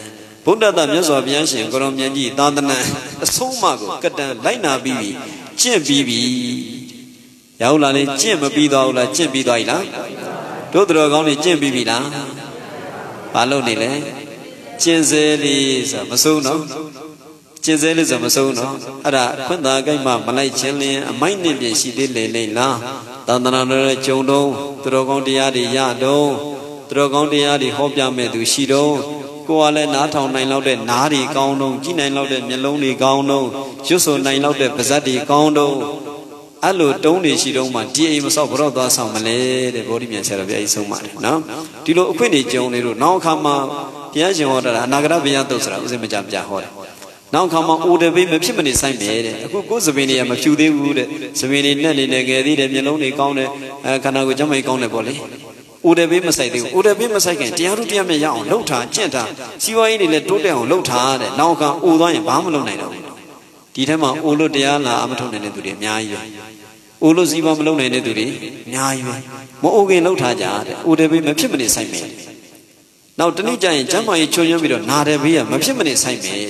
့ဗုဒ္ဓတမြတ်စွာဘုရားရှင်ကိုရောမြတ်ကြီးသာသနံအဆုံးအမကိုကတံလိုက်နာပြီးပြီကျင့်ပြီးပြီရောက်လာလေကျင့်မပြီးသွားဘူးလားကျင့်ပြီးသွား ਈ လားတို့တော်ကောင်းနေကျင့်ပြီးပြီလားဘာလို့နေလဲကျင့်စေလေးဆိုမဆုံးနော်ကျင့်စေလေးဆိုမဆုံးနော်အဲ့ဒါခွင့်သာကိမမလိုက်ခြင်းလင်းအမိုက်နဲ့ပြင်ရှိသေးလေလိမ့်လားသာသနာတော်ရဲ့ဂျုံတုံးတော်ကောင်းတရားတွေရတော့တော်ကောင်းတရားတွေဟောပြမဲ့သူရှိတော့ကိုယ်ကလည်းနားထောင်နိုင်လောက်တဲ့နားတွေကောင်းတော့ကြည်နိုင်လောက်တဲ့မျက်လုံးတွေကောင်းတော့ရွတ်ဆိုနိုင်လောက်တဲ့ပါးစပ်တွေကောင်းတော့အဲ့လိုတုံးနေရှိတော့မှဒီအိမ်မဆောက်ဘရော့သွားဆောင်မလဲတဲ့ဗောဓိမြတ်ဆရာတော်ဘုရားကြီးဆုံးပါတယ်နော်ဒီလိုအခွင့်တွေကြုံနေလို့နောက်အခါမှာဘုရားရှင်ဟောတာအနာဂတဘုရားတုတ်ဆိုတာဥစဉ်မကြပြဟောတယ်နောက်အခါမှာအိုတပိမဖြစ်မနေဆိုင်မယ်တဲ့အခုကိုယ်စပင်းတွေကမဖြူသေးဘူးတဲ့စပင်းတွေနဲ့နေငယ်သေးတယ်မျက်လုံးတွေကောင်းတယ်ခန္ဓာကိုယ်ကျမ်းမိုက်ကောင်းတယ်ပေါ့လေအိုတပိမဆိုင်သေးဘူးအိုတပိမဆိုင်ခင်တရားတို့တရားမြတ်ရအောင်လှုပ်ထားကျင့်ထားစီဝါရေးတွေလည်းတိုးတက်အောင်လှုပ်ထားတဲ့နောက်အခါအိုသွားရင်ဘာမှမလုပ်နိုင်တော့ဘူးဒီထဲမှာအိုလို့တရားလာအမထုတ်နိုင်တဲ့သူတွေအများကြီးပဲအိုလို့စီးပွားမလုပ်နိုင်တဲ့သူတွေအများကြီးပဲမအိုခင်လှုပ်ထားကြတဲ့အိုတယ်ဘေးမဖြစ်မနေဆိုင်မယ်နောက်တနည်းကျရင်ကျမ်းမာရေးချွန်ရွံ့ပြီးတော့နာတယ်ဘေးကမဖြစ်မနေဆိုင်မယ်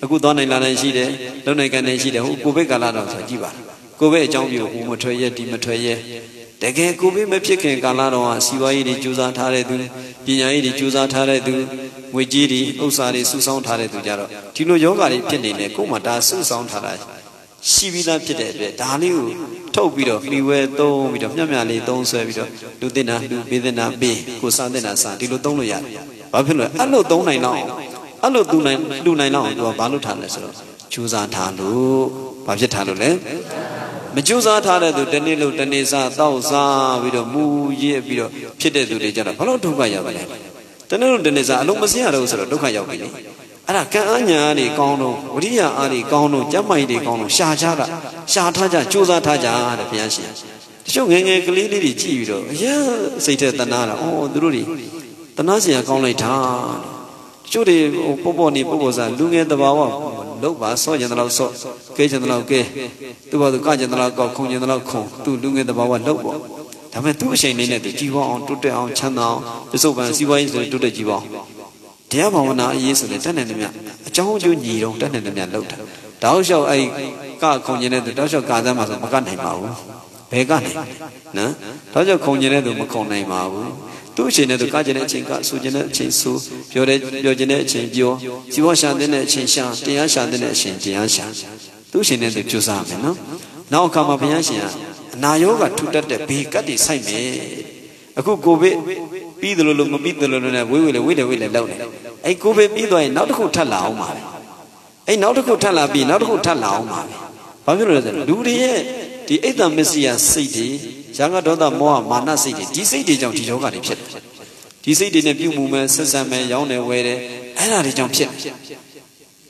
အခုသွားနိုင်လာနိုင်ရှိတယ်လုံနိုင်ကန်နိုင်ရှိတယ်ဟိုကိုဗစ်ကာလတော့ဆိုကြည့်ပါကိုဗစ်အကြောင်းပြုဟိုမထွက်ရဲဒီမထွက်ရဲတကယ်ကိုဗစ်မဖြစ်ခင်ကာလတော့စီးပွားရေးတွေကြိုးစားထားတဲ့သူပညာရေးတွေကြိုးစားထားတဲ့သူငွေကြေးတွေဥစ္စာတွေစုဆောင်းထားတဲ့သူကြတော့ဒီလိုယောဂတွေဖြစ်နေလေကိုယ်မှဒါစုဆောင်းထားတာရှိပြီးသားဖြစ်တဲ့အတွက်ဒါလေးကိုထုတ်ပြီးတော့ပြီးဝဲသုံးပြီးတော့မျက်လေးသုံးဆွဲပြီးတော့လူတင်တာလူပေးတင်တာပေးကိုစားတင်တာစားဒီလိုသုံးလို့ရတယ်။ဘာဖြစ်လို့အဲ့လိုသုံးနိုင်တော့အဲ့လိုလူနိုင်တော့သူကဘာလို့ထားလဲဆိုတော့ကြိုးစားထားလို့ဘာဖြစ်ထားလို့လဲမကြိုးစားထားတဲ့သူတနေ့လို့တနေ့စားတောက်စားပြီးတော့မူရစ်ပြီးတော့ဖြစ်တဲ့သူတွေကြတော့ဘာလို့ဒုက္ခရောက်လဲတနေ့လို့တနေ့စားအလုံးမစင်းရတော့ဆိုတော့ဒုက္ခရောက်ပြီလေအဲ့ဒါကံအညာတွေကောင်းတော့ဝိရိယအားတွေကောင်းတော့ကျမ်းမာရေးတွေကောင်းတော့ရှာထားကြကြိုးစားထားကြတဲ့ဘုရားရှင်တချို့ငယ်ငယ်ကလေးလေးတွေကြည့်ပြီးတော့အရာစိတ်ထဲတနာတာသူတို့တွေတနာစရာကောင်းလိုက်တာတချို့တွေပေါ့ပေါ့နေပေါ့ပေါ့စားလူငယ်တဘာဝလောက်ပါစောကျင်တဲ့လောက်စောကဲကျင်တဲ့လောက်ကဲသူ့ဘာသူကကျင်တဲ့လောက်ကောက်ခုံကျင်တဲ့လောက်ခုံသူ့လူငယ်တဘာဝလောက်ပေါ့ဒါပေမဲ့သူ့အချိန်လေးနဲ့သူကြည်ပေါအောင်တိုးတက်အောင်ချမ်းသာအောင်ပစ္စုပန်စီးပွားရေးဆိုတိုးတက်ကြည်ပေါအောင်တရားဘာဝနာအရေးဆိုလည်းတတ်နိုင်တယ်မြအကြောင်းအကျိုးညီတော့တတ်နိုင်တယ်မြလောက်တာတောက်လျှောက်အဲ့ကခုံကျင်တဲ့သူတောက်လျှောက်ကာသမ်းမှာဆိုမကနိုင်ပါဘူးဘယ်ကနိုင်နော်တောက်လျှောက်ခုံကျင်တဲ့သူမခုံနိုင်ပါဘူးသူ့အချိန်နဲ့သူကကျင်တဲ့အချိန်ကဆူကျင်တဲ့အချိန်ဆူပြောကျင်တဲ့အချိန်ပြောစီဝါရှာတဲ့အချိန်ရှာတရားရှာတဲ့အချိန်တရားရှာသူ့အချိန်နဲ့သူကြိုးစားမယ်နော်နောက်အခါမှာဘုရားရှင်ကအနာရောဂါထူတတ်တဲ့ဘေကတ်တွေစိုက်မယ်အခုကိုဗစ်ပြီးတယ်လို့မပြီးတယ်လို့လည်းဝေးလေလောက်နေအဲ့ကိုဗစ်ပြီးသွားရင်နောက်တစ်ခုထပ်လာအောင်ပါပဲအဲ့နောက်တစ်ခုထပ်လာပြီးနောက်တစ်ခုထပ်လာအောင်ပါပဲ ဘာဖြစ်လို့လဲဆိုတော့လူတွေရဲ့ဒီအိတ်တမစ္စယစိတ်တွေရာဂဒေါသမောဟမာနစိတ်တွေဒီစိတ်တွေကြောင့်ဒီယောဂတွေဖြစ်တယ်ဒီစိတ်တွေနဲ့ပြုမှုမဲ့ဆက်ဆံမဲ့ရောင်းတယ်ဝယ်တယ်အဲ့ဒါတွေကြောင့်ဖြစ်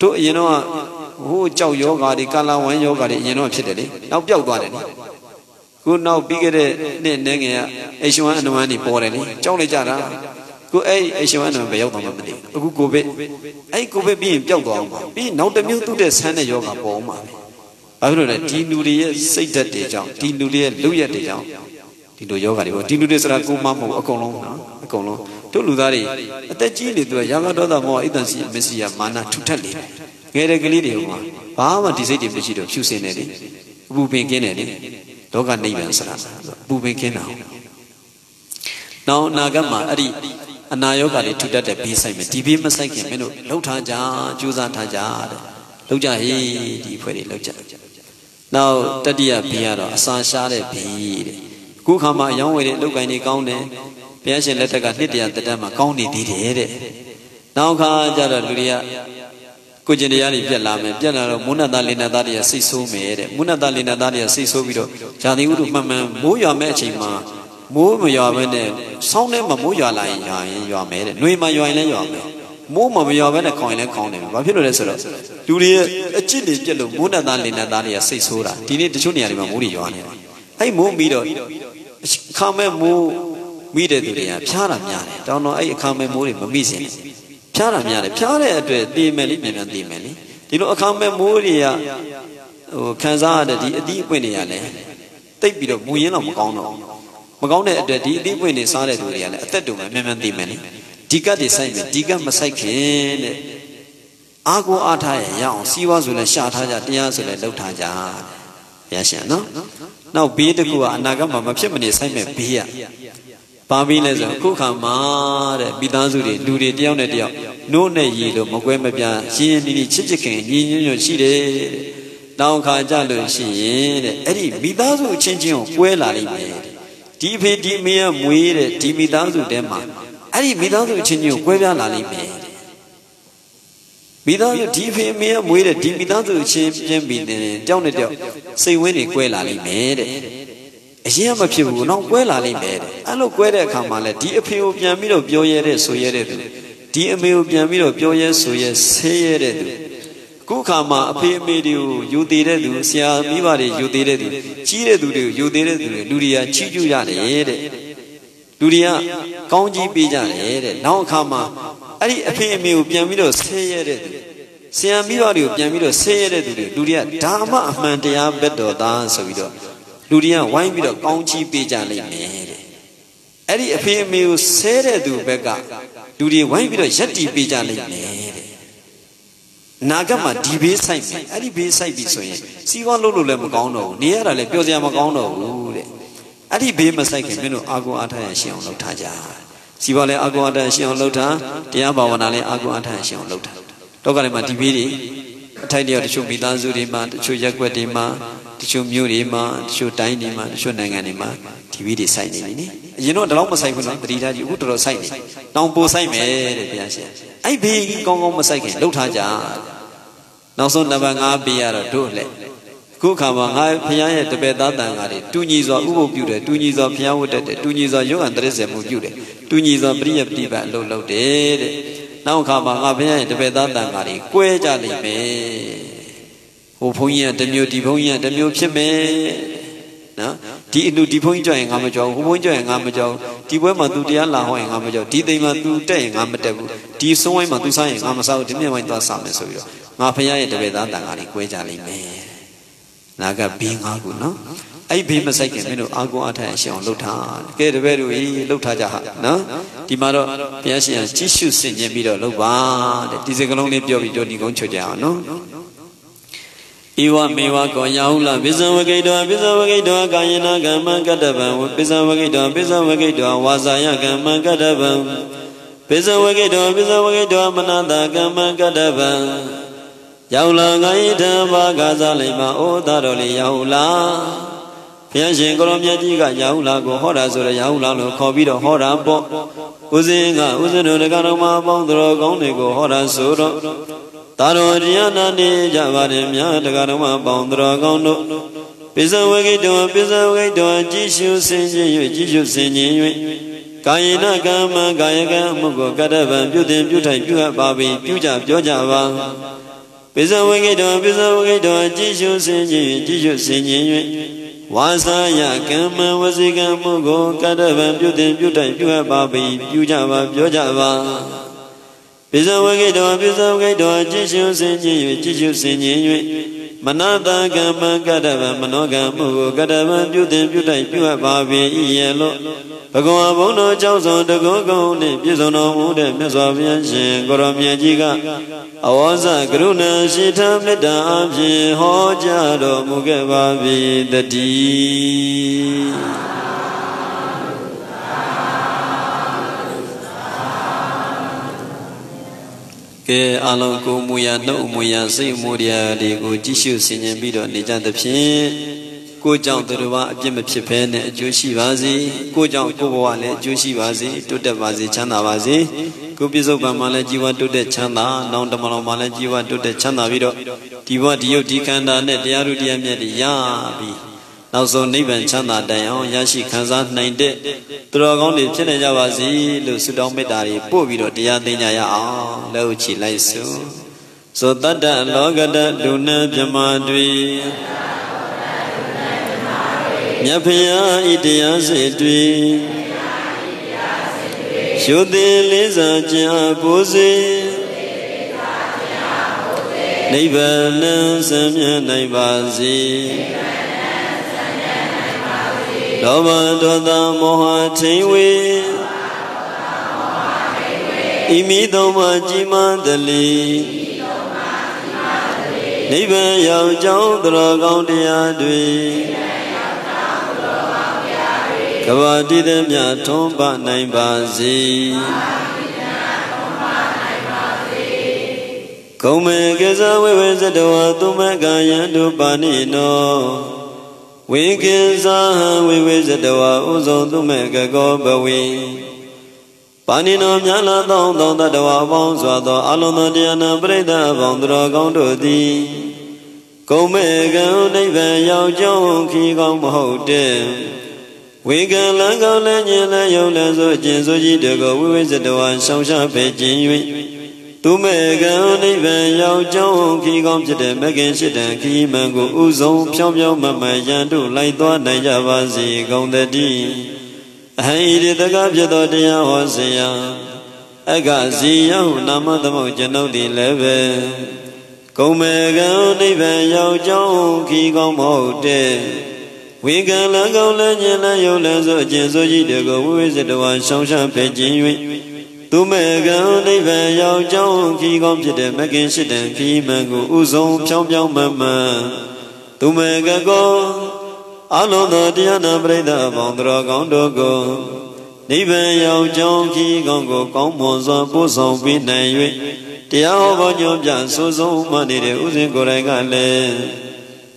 တို့အရင်တော့ဟိုကြောက်ယောဂါတွေကာလဝမ်းယောဂါတွေအရင်တော့ဖြစ်တယ်လေနောက်ပျောက်သွားတယ်လေခုနောက်ပြီးခဲ့တဲ့နှစ်နေငယ်က H1N1 တွေပေါ်တယ်လေကြောက်လိုက်ကြတာခုအဲ့ H1N1 ပဲရောက်တော့မှမသိဘူးအခုကိုဗစ်အဲ့ကိုဗစ်ပြီးရင်ပျောက်သွားအောင်ပါပြီးနောက်တစ်မျိုးသူ့တဲ့ဆန်းတဲ့ယောဂါပေါ်အောင်ပါဘာဖြစ်လို့လဲဒီလူတွေရဲ့စိတ်ဓာတ်တွေကြောင့်ဒီလူတွေရဲ့လုပ်ရက်တွေကြောင့်ဒီလိုယောဂါတွေပေါ့ဒီလူတွေဆိုတာကိုမမဟုတ်အကုန်လုံးနော်အကုန်လုံးတို့လူသားတွေအသက်ကြီးနေသူကရာဂဒေါသမောဟအိတ်တန်စီမစ္စယမာနထူထပ်လေငယ်တဲ့ကလေးတွေကဘာမှဒီစိတ်တွေမရှိတော့ဖြူစင်နေတယ်အပူပင်ကင်းနေတယ်လောကနိဗ္ဗာန်ဆိုတာအပူပင်ကင်းတာနောက်အနာဂတ်မှာအဲ့ဒီအနာယောဂါတွေထူထပ်တဲ့ဘေးဆိုင်မယ်ဒီဘေးမဆိုင်ခင်မင်းတို့လှုပ်ထားကြကြိုးစားထားကြတဲ့လှုပ်ကြဟေးဒီဖွဲ့တွေလှုပ်ကြနောက်တတိယဘေးကတော့အစာရှားတဲ့ဘေးတဲ့ခုခါမှာအယောင်းဝယ်တဲ့အလုပ်ကိုင်းတွေကောင်းတယ်ဘုရားရှင်လက်ထက်ကနှစ်တရာတက်မှာကောင်းနေသေးတယ်တဲ့နောက်ခါကျတော့လူတွေကကိုကျင်တရားတွေပြက်လာမယ်ပြက်လာတော့မုဏ္ဏသားလိဏ္ဏသားတွေကစိတ်ဆိုးမယ်တဲ့မုဏ္ဏသားလိဏ္ဏသားတွေကစိတ်ဆိုးပြီးတော့ဇာတိဥဒ္ဓမှန်မှန်မိုးရွာမဲ့အချိန်မှာမိုးမရွာဘဲနဲ့ဆောင်းထဲမှာမိုးရွာလာရင်ရွာမယ်တဲ့နှွေမှာရွာရင်လည်းရွာမယ်မိုးမရွာဘဲနဲ့ခေါင်ရင်လည်းခေါင်တယ်ဘာဖြစ်လို့လဲဆိုတော့လူတွေရဲ့အကျင့်တွေပြက်လို့မုဏ္ဏသားလိဏ္ဏသားတွေကစိတ်ဆိုးတာဒီနေ့တချို့နေရာတွေမှာမိုးတွေရွာနေတယ်အဲ့မိုးပြီးတော့အခါမဲ့မိုးမိတဲ့သူတွေကဖျားတာများတယ်တောင်းတော့အဲ့အခါမဲ့မိုးတွေမမိစင်ဖျားတာများတယ်ဖျားတဲ့အတွက်တည်မယ်လေမြန်မြန်တည်မယ်လေဒီလိုအခါမဲ့မိုးတွေကဟိုခံစားရတဲ့ဒီအသီးအပွင့်တွေကလည်းတိတ်ပြီးတော့မူရင်းတော့မကောင်းတော့မကောင်းတဲ့အတွက်ဒီအသီးအပွင့်တွေစားတဲ့သူတွေကလည်းအသက်တူမယ်မြန်မြန်တည်မယ်လေဒီကတ်တွေစိုက်မယ်ဒီကတ်မစိုက်ခင်တဲ့အာကိုအားထားရရအောင်စီးပွားဆိုလဲရှာထားကြတရားဆိုလဲလှုပ်ထားကြရရှင်းနော်နောက်ဘေးတစ်ခုကအနာဂတ်မှာမဖြစ်မနေဆိုင်မဲ့ဘေးရဘာဘေးလဲဆိုခုခါမှာတဲ့မိသားစုတွေလူတွေတယောက်နဲ့တယောက်နိုးနဲ့ရည်လို့မကွဲမပြားရင်းရင်းနှီးနှီးချစ်ချစ်ခင်ညီညွတ်ညွတ်ရှိတယ်နောက်ခါကြလို့ရှိရင်တဲ့အဲ့ဒီမိသားစုချင်းချင်းကိုကွဲလာလိမ့်မယ်ဒီဖေဒီမေရမွေးတဲ့ဒီမိသားစုတဲမှာအဲ့ဒီမိသားစုချင်းချင်းကိုကွဲပြားလာလိမ့်မယ်မိသားစုဒီဖေမေရမွေးတဲ့ဒီမိသားစုချင်းပြင်းပြီးတယ်တောင်းတဲ့တောက်စိတ်ဝင်းတွေကွဲလာလိမ့်မယ်တဲ့အရင်ကမဖြစ်ဘူးတော့ကွဲလာလိမ့်မယ်တဲ့အဲ့လိုကွဲတဲ့အခါမှာလဲဒီအဖေကိုပြန်ပြီးတော့ပြောရဲတဲ့ဆိုရဲတဲ့သူဒီအမေကိုပြန်ပြီးတော့ပြောရဲဆိုရဲဆေးရဲတဲ့သူခုခါမှာအဖေအမေတွေကိုယူသေးတဲ့သူဆရာမိဘတွေယူသေးတဲ့သူကြီးတဲ့သူတွေကိုယူသေးတဲ့သူတွေလူတွေကချီးကျူးရတယ်တဲ့လူတွေကကောင်းကြီးပေးကြတယ်တဲ့နောက်အခါမှာအဲ့ဒီအဖေအမေကိုပြန်ပြီးတော့ဆေးရတဲ့သူဆရာမိဘတွေကိုပြန်ပြီးတော့ဆေးရတဲ့သူတွေလူတွေကဓမ္မအမှန်တရားဘက်တော်သားဆိုပြီးတော့လူတွေကဝိုင်းပြီးတော့ကောင်းချီးပေးကြလိမ့်မယ်တဲ့အဲ့ဒီအဖေအမေကိုဆေးတဲ့သူဘက်ကလူတွေဝိုင်းပြီးတော့ရက်တီပေးကြလိမ့်မယ်တဲ့နာဂတ်မှာဒီဘေးဆိုင်မယ်အဲ့ဒီဘေးဆိုင်ပြီဆိုရင်စီးပွားလုပ်လို့လည်းမကောင်းတော့ဘူးနေရတာလည်းပျော်စရာမကောင်းတော့ဘူးတဲ့အဲ့ဒီဘေးမဆိုင်ခင်မင်းတို့အာကိုအားထားရရှင်းအောင်လုပ်ထားကြစီပွားလည်းအာကိုအားထားရှင်းအောင်လုပ်ထားတရားဘာဝနာလည်းအာကိုအားထားရှင်းအောင်လုပ်ထားတော့ကလည်းမှဒီဘေးတွေအထိုက်တယောက်တချို့မိသားစုတွေမှာတချို့ရက်ွက်တွေမှာတချို့မြို့တွေမှာတချို့တိုင်းတွေမှာတချို့နိုင်ငံတွေမှာဒီဘေးတွေဆိုင်နေပြီနိအရင်တော့ဒီလောက်မဆိုင်ဘူးနော်တတိထားကြည့်အခုတော်တော်ဆိုင်နေတောင်ပိုဆိုင်မယ်တဲ့ဘုရားရှင်အဲ့ဘေးကောင်းကောင်းမဆိုင်ခင်လှုပ်ထားကြနောက်ဆုံးနံပါတ်5ပေးရတော့တို့လက်ခုခါမှာငါဘုရားရဲ့တပည့်သားတန်ဃာတွေတူညီစွာဥပုပ်ပြုတယ်တူညီစွာဘုရားဝတ်တတ်တယ်တူညီစွာရုပ်အန္တရစေမှုပြုတယ်တူညီစွာပရိယပฏิပတ်အလုပ်လုပ်တယ်တဲ့နောက်ခါမှာငါဘုရားရဲ့တပည့်သားတန်ဃာတွေကွဲကြလိမ့်မယ်ဟိုဘုန်းကြီးကတစ်မျိုးဒီဘုန်းကြီးကတစ်မျိုးဖြစ်မယ်နော်ဒီအလူဒီဘုန်းကြီးကြောက်ရင်ငါမကြောက်ဟိုဘုန်းကြီးကြောက်ရင်ငါမကြောက်ဒီဘွဲမှာ तू တရားလာဟောရင်ငါမကြောက်ဒီသိမ်မှာ तू တက်ရင်ငါမတက်ဘူးဒီဆုံးဝိုင်းမှာ तू စားရင်ငါမစားဘူးဒီမြင့်ဝိုင်းသွားစားမယ်ဆိုပြီးတော့ငါဘုရားရဲ့တပည့်သားတန်ဃာတွေကွဲကြလိမ့်မယ်နာကဘေး5ခုနော်အဲ့ဘေးမဆိုင်ခင်မင်းတို့အာကိုအားထားရှင်းအောင်လှုပ်ထားကဲတပည့်တို့ကြီးလှုပ်ထားကြဟာနော်ဒီမှာတော့ဘုရားရှင်ကကြီးရှုဆင်ခြင်ပြီးတော့လှုပ်ပါတဲ့ဒီစကလုံးလေးပြောပြီးတော့ဒီကုန်းချုပ်ကြအောင်နော်ဧဝမေဝကောယဟုလပိစဝဂိတောပိစဝဂိတောကာယနာကမ္မကတ္တဗံပိစဝဂိတောပိစဝဂိတောဝါစာယကမ္မကတ္တဗံပိစဝဂိတောပိစဝဂိတောမနတကမ္မကတ္တဗံရောက်လာငါ၏ဓမ္မကားစားလိမ့်မှာအိုသာတော်လေးရောက်လာဘုရားရှင်ကိုရောမြတ်ကြီးကရောက်လာကိုဟောတာဆိုရရောက်လာလို့ခေါ်ပြီးတော့ဟောတာပေါ့ဥစဉ်ကဥစဉ်တို့တက္ကတော်မှာပေါင်းတော်ကောင်းတွေကိုဟောတာဆိုတော့ Tarodiana ni Javarimya, the Garama Bondra Gondo, Pizawagito, Jishu Sinji, Jishu Sinji, Kayana Gama, Gayaga, Mugo, Gadava, Beauty, Puta, Babi, Puja, Jojava, Pizawagito, Jishu Sinji, Jishu Sinji, Wasaya, Gama, Wasiga, Mugo, Gadava, Beauty, Puta, Babi, Puja, Jojava. Pizawagito, Jishu Sinji, Manata Gama, Gadava, Manoga, Mugo, Gadava, Beauty, Puta, Babi, Yellow. Pagoa Bono, Jauzo, the Gogo, Pizono, Mude, Mesovian, Goromia Giga, Awaza, Gruna, Shita, Meda, Hojado, Mugebavi, the D. Alonco Muya, no Muya, say Muria, the Jishu Singing Bido, Nijan the Pin. Go down to the Jim Pipen, Joshi Vazi, go down Kowane, Joshi Vazi, to the Vazi, Chana Vazi, Kubizo Bamalajiwa to the Chana, Nanda Malajiwa to the Chana Vido, Diva Dio Dikanda, Diaru Diamedi Yabi. Now so Niban Chana Dayon, Yashi Kazan 9 day, Dragon de Chenajavazi, Lucudon Medari, Povido, Diadina, Lochi Laisu. So that Logada Luna Jamadri. Yapia Idia Setri Shudi Liza Jabuzi Nibana Samya Naibazi Lava Doda Moha Tewe Imidoma Jimandali Niba Yao Jao Dragondia Dui Kavadi the Miatomba Naibazi Kome Geza Wezadawa Tumega Yandu Banino Wikiza Wezadawa Uzo Tumega Gobawi Panino Nyala Don Dadawa Bonzado Alona Diana Breda Bondra Gondodi Komega Neva Yao Jonki Gomhote We can let go, let you let so Jinsoji to go with the one so sharp Jin. To make a even Yao Jong, King of the Megan Shit and Kimango Uzo, Pyong Mama Yandu, like the Najavazi, Gong the D. I hated the Gabja Dia was I got Zia, Nama the Mojano de Leve. Go make a even Yao Jong, King of Mote. We can let go, let you let so Jinsoji to go with the one so sharp Jin. To make a even Yao Jong, King of the Megan Shit and Kimango Uzo, Pyong Mama. To make a go, Alona Diana Breda Bondra Gondogo. Even Yao Jong, King Gongo, Commonza, Boson, Binay. The hour of your Jan so money, the Uzin Gorengale.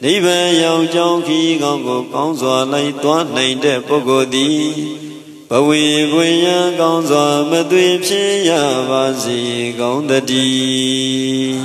Even Yao Jong, King Gongo, Gonzo, like one named Pogodi. But we young Gonzo, Madwip, Vazi, Gong the D.